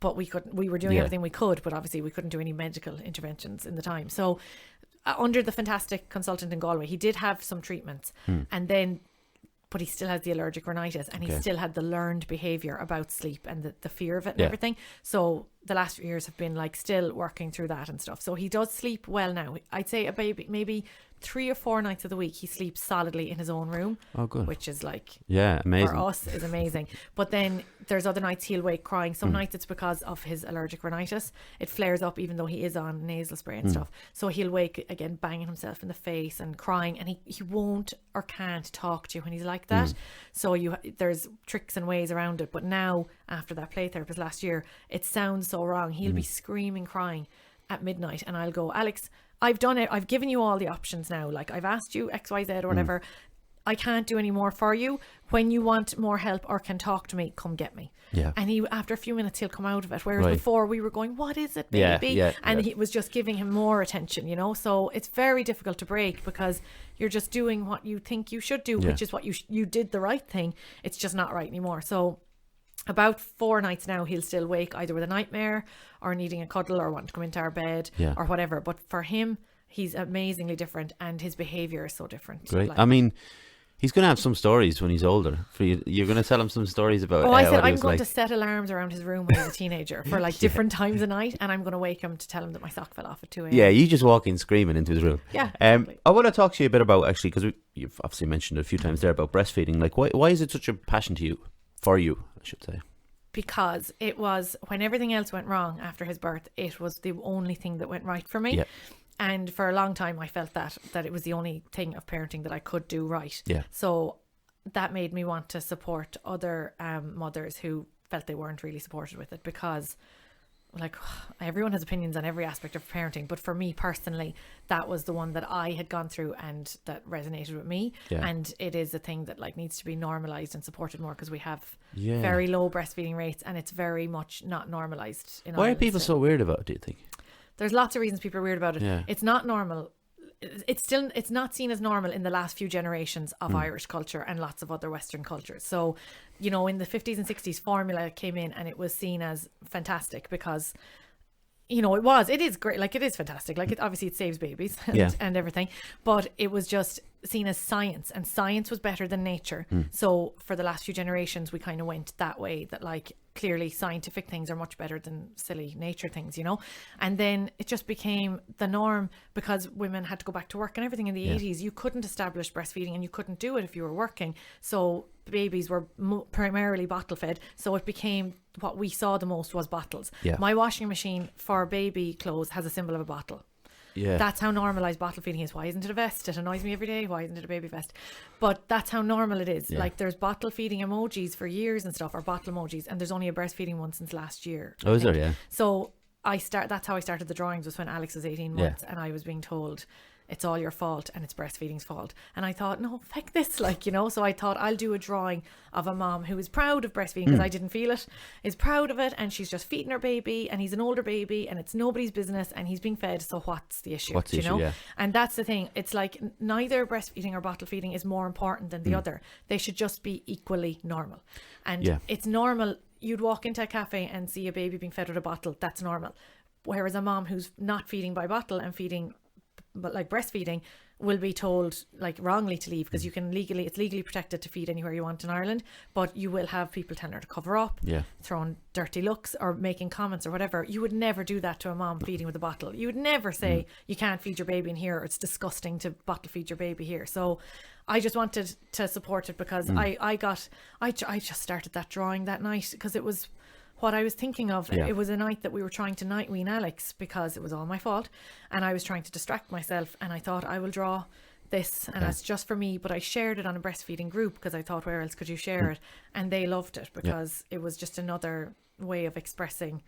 But we were doing everything we could, but obviously we couldn't do any medical interventions in the time. So under the fantastic consultant in Galway, he did have some treatments. And then, but he still has the allergic rhinitis, and he still had the learned behaviour about sleep and the fear of it and everything. So the last few years have been like still working through that and stuff. So he does sleep well now. I'd say a baby, maybe 3 or 4 nights of the week he sleeps solidly in his own room. Oh, good. Which is like, amazing. For us is amazing. But then there's other nights he'll wake crying. Some nights it's because of his allergic rhinitis. It flares up even though he is on nasal spray and stuff. So he'll wake again banging himself in the face and crying, and he won't or can't talk to you when he's like that. So there's tricks and ways around it. But now, after that play therapist last year, it sounds so wrong. He'll be screaming, crying at midnight, and I'll go, Alex, I've done it. I've given you all the options now. Like, I've asked you X, Y, Z or whatever. I can't do any more for you. When you want more help or can talk to me, come get me. Yeah. And he, after a few minutes, he'll come out of it. Whereas before we were going, what is it, baby? And he was just giving him more attention, So it's very difficult to break, because you're just doing what you think you should do, which is what you did the right thing. It's just not right anymore. So about 4 nights now he'll still wake either with a nightmare or needing a cuddle or wanting to come into our bed or whatever. But for him, he's amazingly different, and his behaviour is so different. Great. I mean, he's going to have some stories when he's older. For you, you're going to tell him some stories about. I said I'm going to set alarms around his room when he's a teenager for like different times a night, and I'm going to wake him to tell him that my sock fell off at 2 a.m. Yeah, you just walk in screaming into his room. Yeah. Exactly. I want to talk to you a bit about, actually, because you've obviously mentioned it a few times there about breastfeeding. Like, why is it such a passion to you? For you, I should say. Because it was, when everything else went wrong after his birth, it was the only thing that went right for me. Yeah. And for a long time I felt that it was the only thing of parenting that I could do right. Yeah. So that made me want to support other mothers who felt they weren't really supported with it, because like, everyone has opinions on every aspect of parenting, but for me personally, that was the one that I had gone through and that resonated with me. And it is a thing that like needs to be normalized and supported more, because we have very low breastfeeding rates, and it's very much not normalized in Why are people so weird about it, do you think? There's lots of reasons people are weird about it. It's not normal. It's not seen as normal in the last few generations of Irish culture and lots of other Western cultures. So, in the 50s and 60s, formula came in and it was seen as fantastic, because it is great. Like, it is fantastic. Like, obviously it saves babies and everything, but it was just seen as science, and science was better than nature. So for the last few generations, we kind of went that way, that like, clearly scientific things are much better than silly nature things, and then it just became the norm because women had to go back to work and everything in the 80s. You couldn't establish breastfeeding, and you couldn't do it if you were working, so babies were primarily bottle fed, so it became what we saw the most was bottles. My washing machine for baby clothes has a symbol of a bottle. That's how normalized bottle feeding is. Why isn't it a vest? It annoys me every day. Why isn't it a baby vest? But that's how normal it is. Like, there's bottle feeding emojis for years and stuff, or bottle emojis, and there's only a breastfeeding one since last year. Oh, is there? Yeah. So that's how I started the drawings, was when Alex was 18 months and I was being told, it's all your fault and it's breastfeeding's fault. And I thought, no, fuck this, like, so I thought I'll do a drawing of a mom who is proud of breastfeeding, because I didn't feel it, is proud of it, and she's just feeding her baby, and he's an older baby, and it's nobody's business, and he's being fed, so what's the issue? What's the issue? Yeah. And that's the thing. It's like, neither breastfeeding or bottle feeding is more important than the other. They should just be equally normal. And it's normal. You'd walk into a cafe and see a baby being fed with a bottle. That's normal. Whereas a mom who's not feeding by bottle and feeding, but like breastfeeding, will be told, like, wrongly to leave, because it's legally protected to feed anywhere you want in Ireland, but you will have people telling her to cover up, throwing dirty looks or making comments or whatever. You would never do that to a mom feeding with a bottle. You would never say you can't feed your baby in here, or it's disgusting to bottle feed your baby here. So I just wanted to support it, because I just started that drawing that night because it was what I was thinking of. It was a night that we were trying to night wean Alex, because it was all my fault, and I was trying to distract myself, and I thought, I will draw this, and it's just for me. But I shared it on a breastfeeding group, because I thought, where else could you share it? And they loved it, because it was just another way of expressing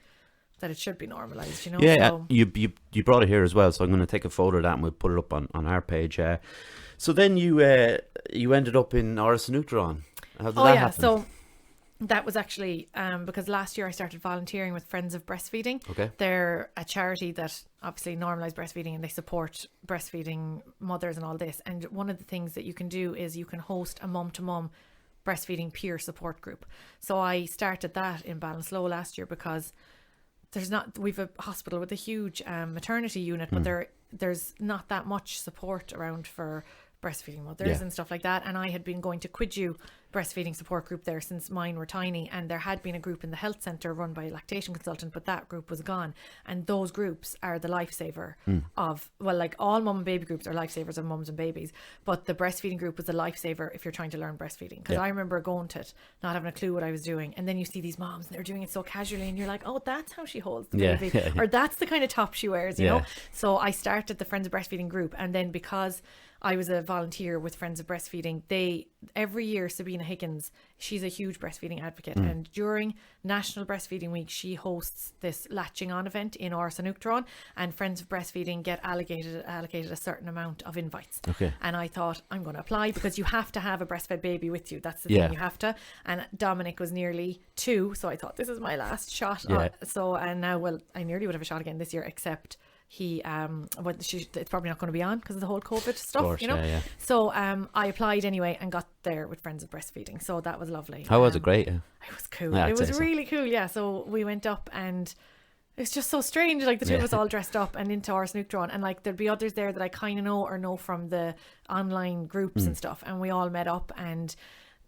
that it should be normalized, So, you brought it here as well, so I'm going to take a photo of that and we'll put it up on our page. So then you ended up in Ordeal. How did that happen? So that was actually because last year I started volunteering with Friends of Breastfeeding. Okay. They're a charity that obviously normalised breastfeeding, and they support breastfeeding mothers and all this. And one of the things that you can do is you can host a mum-to-mum breastfeeding peer support group. So I started that in Ballinasloe last year, because we've a hospital with a huge maternity unit, but there's not that much support around for breastfeeding mothers and stuff like that. And I had been going to Quidju breastfeeding support group there since mine were tiny, and there had been a group in the health centre run by a lactation consultant, but that group was gone. And those groups are the lifesaver of, well, like all mum and baby groups are lifesavers of mums and babies, but the breastfeeding group was a lifesaver if you're trying to learn breastfeeding, because I remember going to it not having a clue what I was doing, and then you see these moms and they're doing it so casually, and you're like, oh, that's how she holds the baby, or that's the kind of top she wears, you know. So I started the Friends of Breastfeeding group, and then because I was a volunteer with Friends of Breastfeeding, every year, Sabina Higgins, she's a huge breastfeeding advocate, and during National Breastfeeding Week, she hosts this latching on event in Orsa, and Friends of Breastfeeding get allocated a certain amount of invites. Okay. And I thought, I'm going to apply, because you have to have a breastfed baby with you. That's the thing, you have to. And Dominic was nearly 2, so I thought, this is my last shot. And now, well, I nearly would have a shot again this year, except it's probably not going to be on because of the whole COVID stuff, course, you know. So I applied anyway and got there with Friends of Breastfeeding, so that was lovely. How was it? Great. It was cool. It was really cool. So we went up, and it's just so strange, like the two of us all dressed up and into our snook drawn, and like there'd be others there that I kind of know from the online groups and stuff, and we all met up, and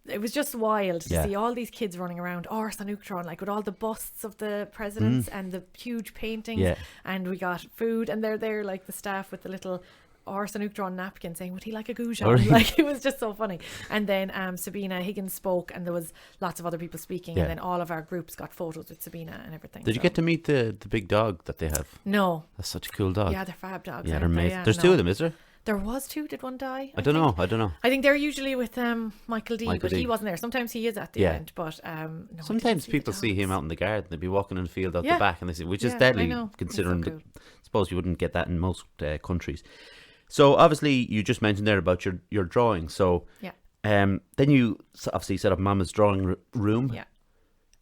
it was just wild to see all these kids running around Ors and Uachtaráin, like with all the busts of the presidents and the huge paintings, and we got food, and they're there, like the staff with the little Ors and Uachtaráin napkin saying, would he like a goujon? Oh, really? Like, it was just so funny. And then Sabina Higgins spoke, and there was lots of other people speaking, and then all of our groups got photos with Sabina and everything. Did you get to meet the big dog that they have? No. That's such a cool dog. Yeah, they're fab dogs. Yeah, they're amazing. There's 2 of them, is there? There was 2. Did one die? I don't know. I think they're usually with Michael D, but he wasn't there. Sometimes he is at the end, but no, sometimes people see him out in the garden. They'd be walking in the field out the back, and they see, which is deadly, considering I suppose you wouldn't get that in most countries. So obviously you just mentioned there about your drawing. So then you obviously set up Mama's drawing room.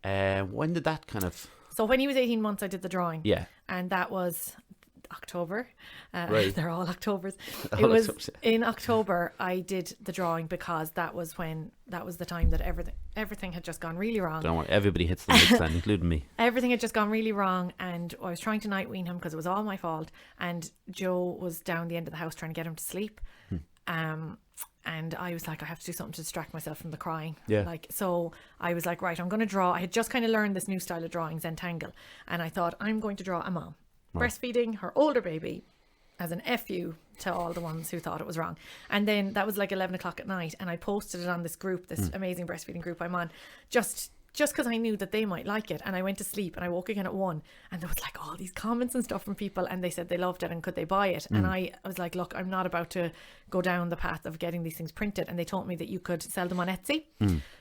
When did that kind of? So when he was 18 months, I did the drawing. Yeah. And that was, October. Right. They're all Octobers. All It was Octobers. in October I did the drawing because that was the time that everything had just gone really wrong. Don't worry, everybody hits the mix then, including me. Everything had just gone really wrong, and I was trying to night wean him because it was all my fault, and Joe was down the end of the house trying to get him to sleep. And I was like, I have to do something to distract myself from the crying. Yeah. Like, so I was like, right, I'm going to draw. I had just kind of learned this new style of drawing, Zentangle. And I thought, I'm going to draw a mom breastfeeding her older baby as an FU to all the ones who thought it was wrong. And then that was like 11 o'clock at night. And I posted it on this group, this amazing breastfeeding group I'm on, just because I knew that they might like it. And I went to sleep and I woke again at 1, and there was like all these comments and stuff from people, and they said they loved it and could they buy it. And I was like, look, I'm not about to go down the path of getting these things printed. And they told me that you could sell them on Etsy.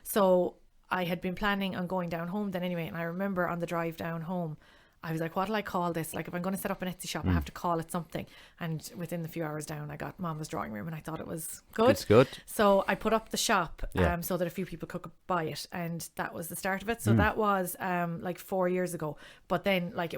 So I had been planning on going down home then anyway. And I remember on the drive down home, I was like, what'll I call this? Like, if I'm going to set up an Etsy shop, I have to call it something. And within the few hours down, I got Mama's Drawing Room, and I thought it was good. It's good. So I put up the shop so that a few people could buy it, and that was the start of it. So that was like 4 years ago. But then, like,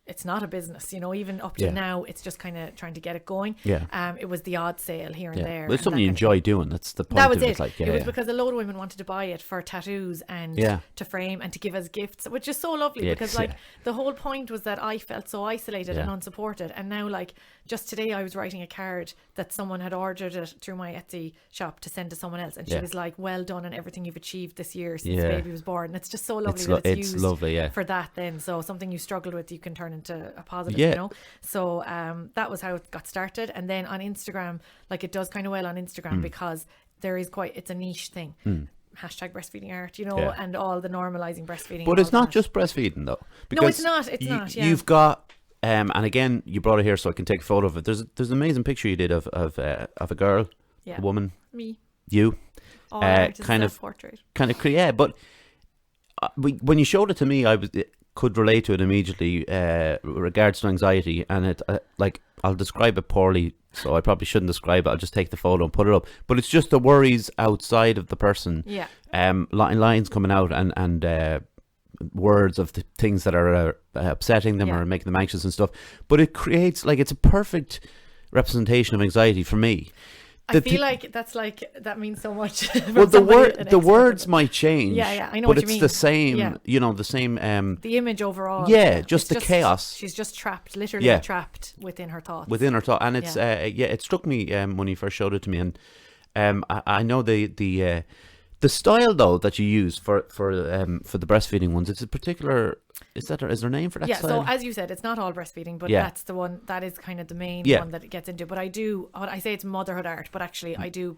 it's not a business, you know, even up to now, it's just kind of trying to get it going. Yeah. It was the odd sale here and there. Well, it's something you enjoy doing. That's the point that was of it. it. Like, it was because a load of women wanted to buy it for tattoos and to frame and to give as gifts, which is so lovely because like the whole point was that I felt so isolated and unsupported. And now, like, just today I was writing a card that someone had ordered it through my Etsy shop to send to someone else, and she was like, well done on everything you've achieved this year since the baby was born. And it's just so lovely that it's used lovely, for that then. So something you struggled with, you can turn into a positive, you know. So that was how it got started. And then on Instagram, like, it does kind of well on Instagram because there is it's a niche thing. Hashtag breastfeeding art, you know, and all the normalizing breastfeeding. But it's not just breastfeeding though. No, it's not. It's not. Yeah. You've got and again, you brought it here so I can take a photo of it. There's an amazing picture you did of a girl, a woman, me, you, kind of portrait, But when you showed it to me, I could relate to it immediately. Regards to anxiety, and it like, I'll describe it poorly, so I probably shouldn't describe it. I'll just take the photo and put it up. But it's just the worries outside of the person. Yeah. Lines coming out and words of the things that are upsetting them or making them anxious and stuff. But it creates, like, it's a perfect representation of anxiety for me. I feel like that means so much. Well, the words might change. Yeah, I know but what you mean. It's the same, you know, the same. The image overall. Yeah, just the chaos. She's just trapped, literally trapped within her thoughts. And it's it struck me when you first showed it to me, and I know the style though that you use for the breastfeeding ones. It's a particular. Is there a name for that style? So as you said, it's not all breastfeeding, but that's the one that is kind of the main one that it gets into. But I say it's motherhood art, but actually I do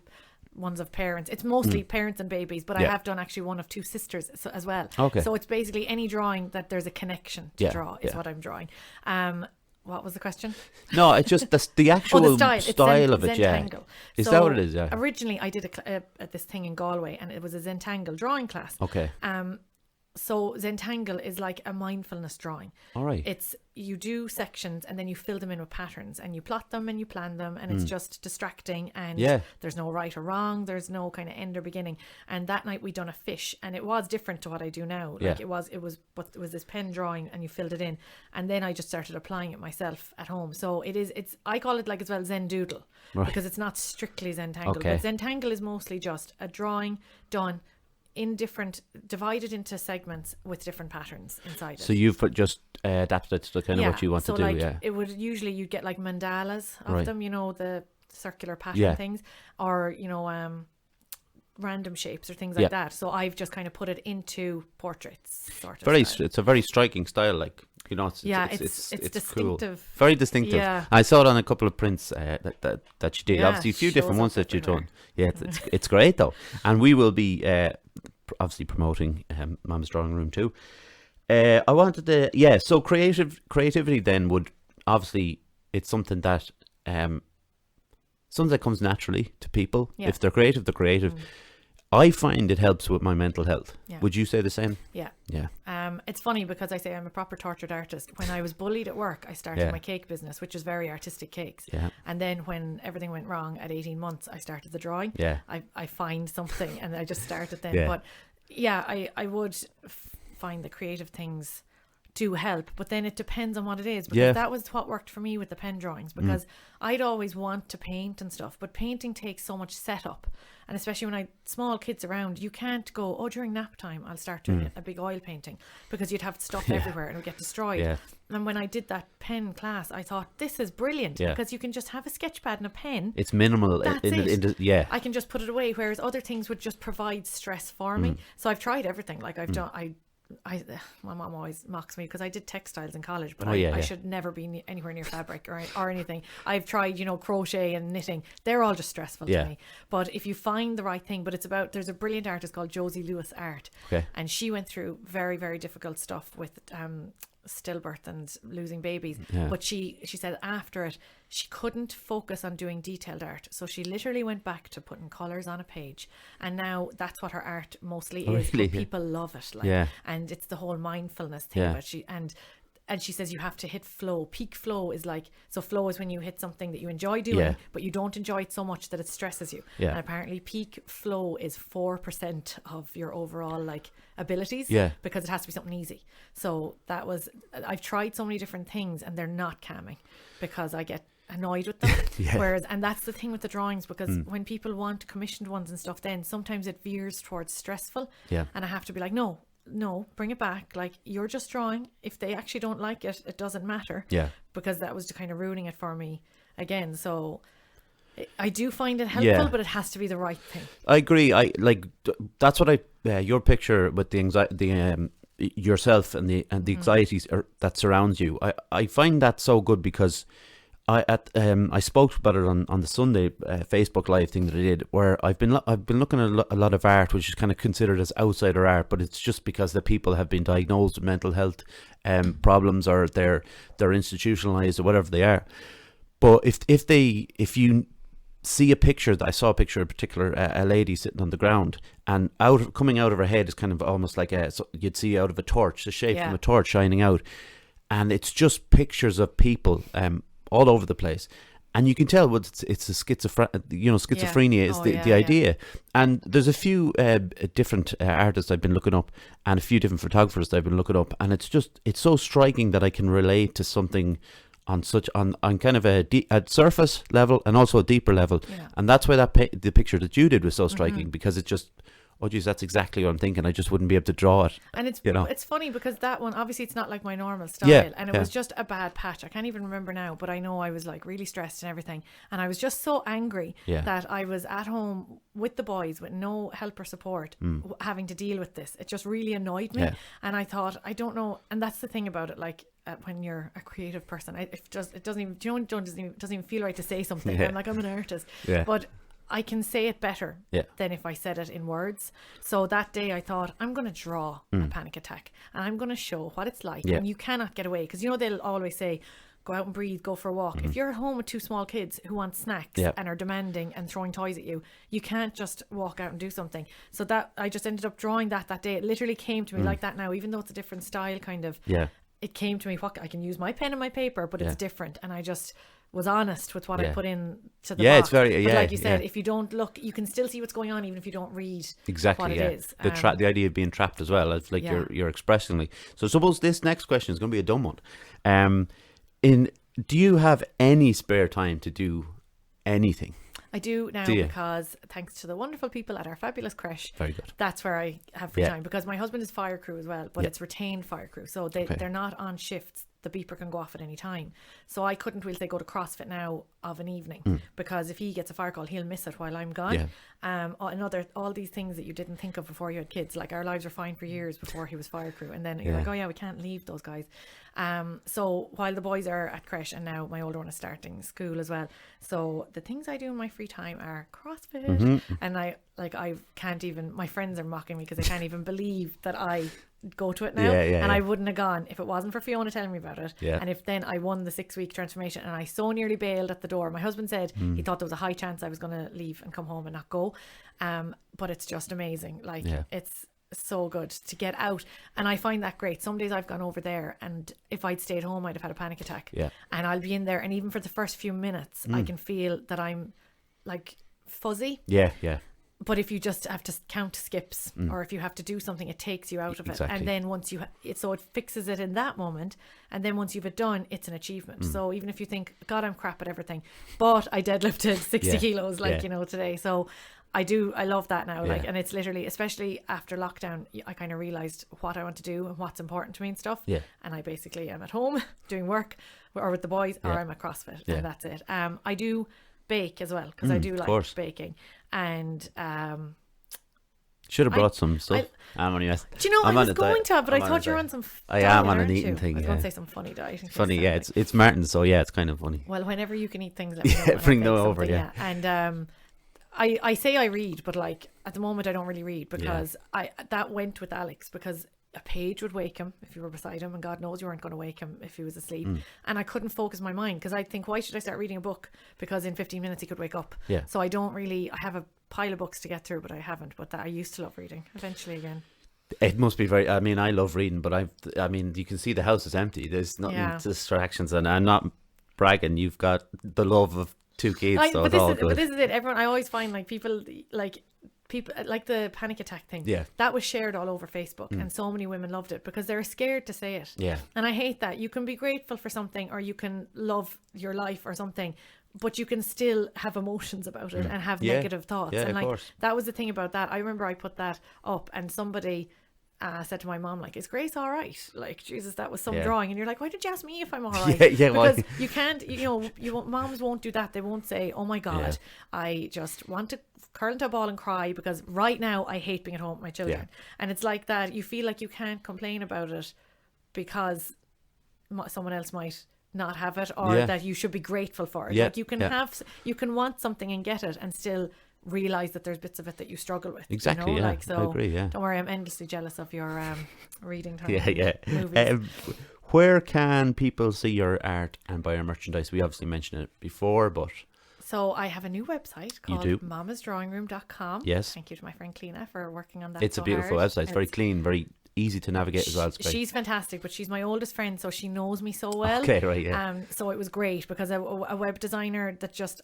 ones of parents. It's mostly parents and babies, but I have done actually one of 2 sisters as well. Okay. So it's basically any drawing that there's a connection to draw is what I'm drawing. What was the question? No, it's just the actual style of it. Zentangle. Is that what it is? Yeah. Originally, I did this thing in Galway, and it was a Zentangle drawing class. Okay. So Zentangle is like a mindfulness drawing. All right. It's, you do sections and then you fill them in with patterns and you plot them and you plan them, and it's just distracting, and there's no right or wrong. There's no kind of end or beginning. And that night we done a fish, and it was different to what I do now. Like it was this pen drawing and you filled it in, and then I just started applying it myself at home. So I call it like as well Zen Doodle, because it's not strictly Zentangle. But Zentangle is mostly just a drawing done divided into segments with different patterns inside it. So you've just adapted it to kind of what you want to do. Like, it would usually, you'd get like mandalas of them, you know, the circular pattern things, or, you know, random shapes or things like that. So I've just kind of put it into portraits sort of It's a very striking style, like, you know. It's distinctive. Cool. Very distinctive. Yeah. I saw it on a couple of prints that you did. Obviously a few different ones that you've done. Yeah, it's great though. And we will be obviously promoting Mama's Drawing Room too. I wanted to so creativity then would obviously, it's something that comes naturally to people. If they're creative, they're creative. I find it helps with my mental health. Would you say the same? Yeah. It's funny because I say I'm a proper tortured artist. When I was bullied at work, I started my cake business, which is very artistic cakes. And then when everything went wrong at 18 months, I started the drawing. I find something and I just started then. But I would find the creative things do help, but then it depends on what it is, because that was what worked for me with the pen drawings, because I'd always want to paint and stuff, but painting takes so much setup, and especially when I small kids around, you can't go, during nap time I'll start doing a big oil painting, because you'd have stuff everywhere and it would get destroyed. And when I did that pen class, I thought, this is brilliant, because you can just have a sketch pad and a pen. It's minimal. That's it. I can just put it away, whereas other things would just provide stress for me. So I've tried everything. Like I've done, my mom always mocks me because I did textiles in college, but I should never be anywhere near fabric or anything. I've tried, crochet and knitting. They're all just stressful to me. But if you find the right thing, there's a brilliant artist called Josie Lewis Art, and she went through very, very difficult stuff with stillbirth and losing babies, but she said after it she couldn't focus on doing detailed art, so she literally went back to putting colours on a page, and now that's what her art mostly is. Really? People love it, and it's the whole mindfulness thing of it. And she says you have to hit flow. Peak flow is flow is when you hit something that you enjoy doing, but you don't enjoy it so much that it stresses you. And apparently peak flow is 4% of your overall abilities, because it has to be something easy. So I've tried so many different things and they're not calming, because I get annoyed with them. Whereas, and that's the thing with the drawings, because when people want commissioned ones and stuff, then sometimes it veers towards stressful, and I have to be like, no, bring it back. Like, you're just drawing. If they actually don't like it, it doesn't matter. Because that was kind of ruining it for me again. So I do find it helpful, but it has to be the right thing. I agree. That's what your picture with the anxiety, yourself and the anxieties that surrounds you. I find that so good, because I spoke about it on the Sunday Facebook Live thing that I did, where I've been looking at a lot of art which is kind of considered as outsider art, but it's just because the people have been diagnosed with mental health problems, or they're institutionalized or whatever they are. But if you see a picture, I saw a picture in particular, a lady sitting on the ground, and coming out of her head is kind of almost like you'd see out of a torch, the shape from a torch shining out, and it's just pictures of people all over the place, and you can tell it's a schizophrenia is the idea. And there's a few different artists I've been looking up, and a few different photographers that I've been looking up, and it's so striking that I can relate to something on kind of a surface level and also a deeper level, and that's why the picture that you did was so striking, because it just, oh geez, that's exactly what I'm thinking. I just wouldn't be able to draw it. And it's funny, because that one, obviously it's not like my normal style, and it was just a bad patch. I can't even remember now, but I know I was really stressed and everything, and I was just so angry that I was at home with the boys with no help or support, having to deal with this. It just really annoyed me, and I thought, I don't know. And that's the thing about it, when you're a creative person, it doesn't even feel right to say something. I'm an artist, but I can say it better than if I said it in words. So that day I thought, I'm going to draw a panic attack, and I'm going to show what it's like. And you cannot get away, because they'll always say, go out and breathe, go for a walk. If you're at home with two small kids who want snacks and are demanding and throwing toys at you, you can't just walk out and do something. So that I just ended up drawing that day. It literally came to me like that now, even though it's a different style kind of. It came to me, I can use my pen and my paper, but it's different. And I just was honest with what I put in to the box. It's very but like you said, if you don't look, you can still see what's going on, even if you don't read what it is. The idea of being trapped as well, it's you're expressing. So suppose this next question is going to be a dumb one. Do you have any spare time to do anything? I do now, because thanks to the wonderful people at our fabulous creche, very good, that's where I have free time, because my husband is fire crew as well, but it's retained fire crew, so they're not on shifts. The beeper can go off at any time. So I couldn't really say go to CrossFit now of an evening, because if he gets a fire call, he'll miss it while I'm gone. All these things that you didn't think of before you had kids, our lives were fine for years before he was fire crew, and then you're like, oh yeah, we can't leave those guys. So while the boys are at creche, and now my older one is starting school as well, so the things I do in my free time are CrossFit, and I can't even, my friends are mocking me because they can't even believe that I go to it now, I wouldn't have gone if it wasn't for Fiona telling me about it, and if then I won the 6-week transformation, and I so nearly bailed at the door. My husband said he thought there was a high chance I was going to leave and come home and not go, but it's just amazing. It's so good to get out, and I find that great. Some days I've gone over there, and if I'd stayed home I'd have had a panic attack, and I'll be in there, and even for the first few minutes I can feel that I'm fuzzy, But if you just have to count skips or if you have to do something, it takes you out of it. And then once so it fixes it in that moment. And then once you've it done, it's an achievement. So even if you think, God, I'm crap at everything, but I deadlifted 60 kilos, today. So I love that now. And it's literally, especially after lockdown, I kind of realized what I want to do and what's important to me and stuff. Yeah. And I basically am at home doing work or with the boys or I'm at CrossFit and that's it. I do bake as well because I do like baking. And should have brought some stuff. I'm only messing. Do you know, I was going to, but I thought you were on some I am on an eating thing. I was going to say some funny dieting. Funny, it's Martin's, so it's kind of funny. Well, whenever you can eat things, let me know. Bring them over, And I say I read, but like at the moment I don't really read because that went with Alex because a page would wake him if you were beside him, and God knows you weren't going to wake him if he was asleep. And I couldn't focus my mind because I'd think, why should I start reading a book? Because in 15 minutes he could wake up. So I have a pile of books to get through, but I haven't. But I used to love reading. Eventually again. It must be very. I mean, I love reading, but you can see the house is empty. There's nothing distractions, and I'm not bragging. You've got the love of 2 kids, so it's all good. But this is it. Everyone, I always find like people like the panic attack thing. That was shared all over Facebook, and so many women loved it because they're scared to say it. And I hate that. You can be grateful for something, or you can love your life or something, but you can still have emotions about it and have negative thoughts. And like that was the thing about that. I remember I put that up, and somebody said to my mom, like, is Grace all right? Like, Jesus, that was some drawing. And you're like, why did you ask me if I'm all right? Because you can't, moms won't do that. They won't say, oh my God, I just want to curl into a ball and cry because right now I hate being at home with my children. And it's like that. You feel like you can't complain about it because someone else might not have it, or that you should be grateful for it. Like you can want something and get it and still realize that there's bits of it that you struggle with. Exactly. Like, so I agree. Don't worry, I'm endlessly jealous of your reading time. Movies. Where can people see your art and buy your merchandise? We obviously mentioned it before, but so I have a new website called mamasdrawingroom.com. Yes. Thank you to my friend Cleena for working on that. It's a beautiful website. It's very clean, very eased to navigate as well. She's fantastic, but she's my oldest friend, so she knows me so well. Okay, right, so it was great because a web designer that just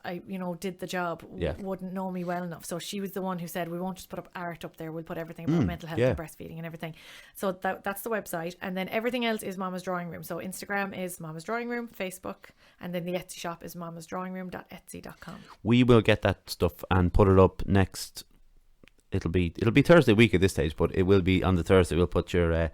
did the job wouldn't know me well enough. So she was the one who said, we won't just put up art up there, we'll put everything about mental health and breastfeeding and everything. So that's the website, and then everything else is Mama's Drawing Room. So Instagram is Mama's Drawing Room, Facebook, and then the Etsy shop is mamasdrawingroom.etsy.com. We will get that stuff and put it up next. It'll be Thursday week at this stage, but it will be on the Thursday. We'll put your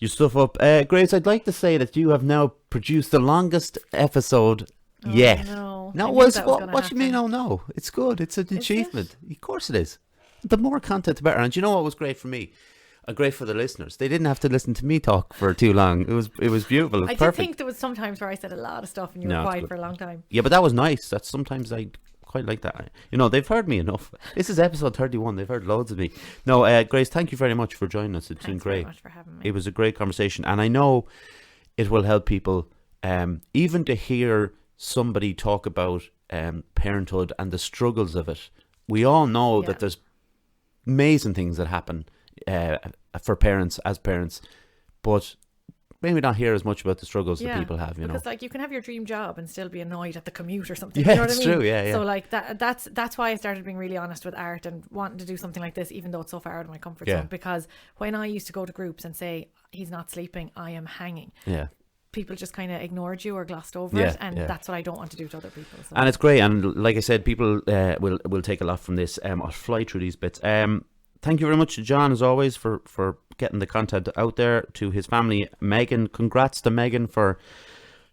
stuff up. Grace, I'd like to say that you have now produced the longest episode yet. No, what you mean? Oh no, it's good. It's an achievement. Of course it is. The more content, the better. And do you know what was great for me? Great for the listeners. They didn't have to listen to me talk for too long. It was beautiful. It was perfect. did think there was sometimes where I said a lot of stuff and you were quiet for a long time. Yeah, but that was nice. That's sometimes I quite like that. They've heard me enough. This is episode 31. They've heard loads of me. No, Grace, thank you very much for joining us. It's been great. Thanks very much for having me. It was a great conversation, and I know it will help people even to hear somebody talk about parenthood and the struggles of it. We all know that there's amazing things that happen for parents as parents, but maybe not hear as much about the struggles that people have, because like you can have your dream job and still be annoyed at the commute or something. Yeah, it's true. So like that's why I started being really honest with art and wanting to do something like this, even though it's so far out of my comfort zone. Because when I used to go to groups and say, he's not sleeping, I am hanging. People just kind of ignored you or glossed over it, and that's what I don't want to do to other people. So. And it's great, and like I said, people will take a lot from this. I'll fly through these bits. Thank you very much to John, as always, for getting the content out there. To his family, Megan, congrats to Megan for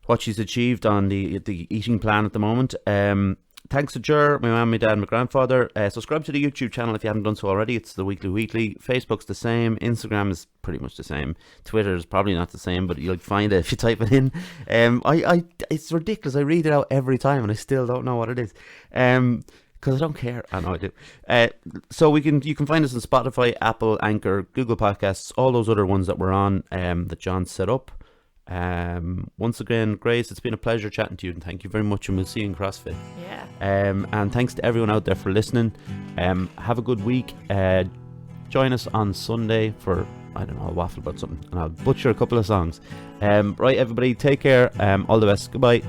what she's achieved on the eating plan at the moment. Thanks to Ger, my mum, my dad, my grandfather. Subscribe to the YouTube channel if you haven't done so already. It's the Wheatley. Facebook's the same. Instagram is pretty much the same. Twitter is probably not the same, but you'll find it if you type it in. It's ridiculous. I read it out every time and I still don't know what it is. Because I don't care. I know I do. So you can find us on Spotify, Apple, Anchor, Google Podcasts, all those other ones that we're on that John set up. Once again, Grace, it's been a pleasure chatting to you, and thank you very much, and we'll see you in CrossFit. Yeah. And thanks to everyone out there for listening. Have a good week. Join us on Sunday for, I don't know, I'll waffle about something and I'll butcher a couple of songs. Right, everybody, take care. All the best. Goodbye.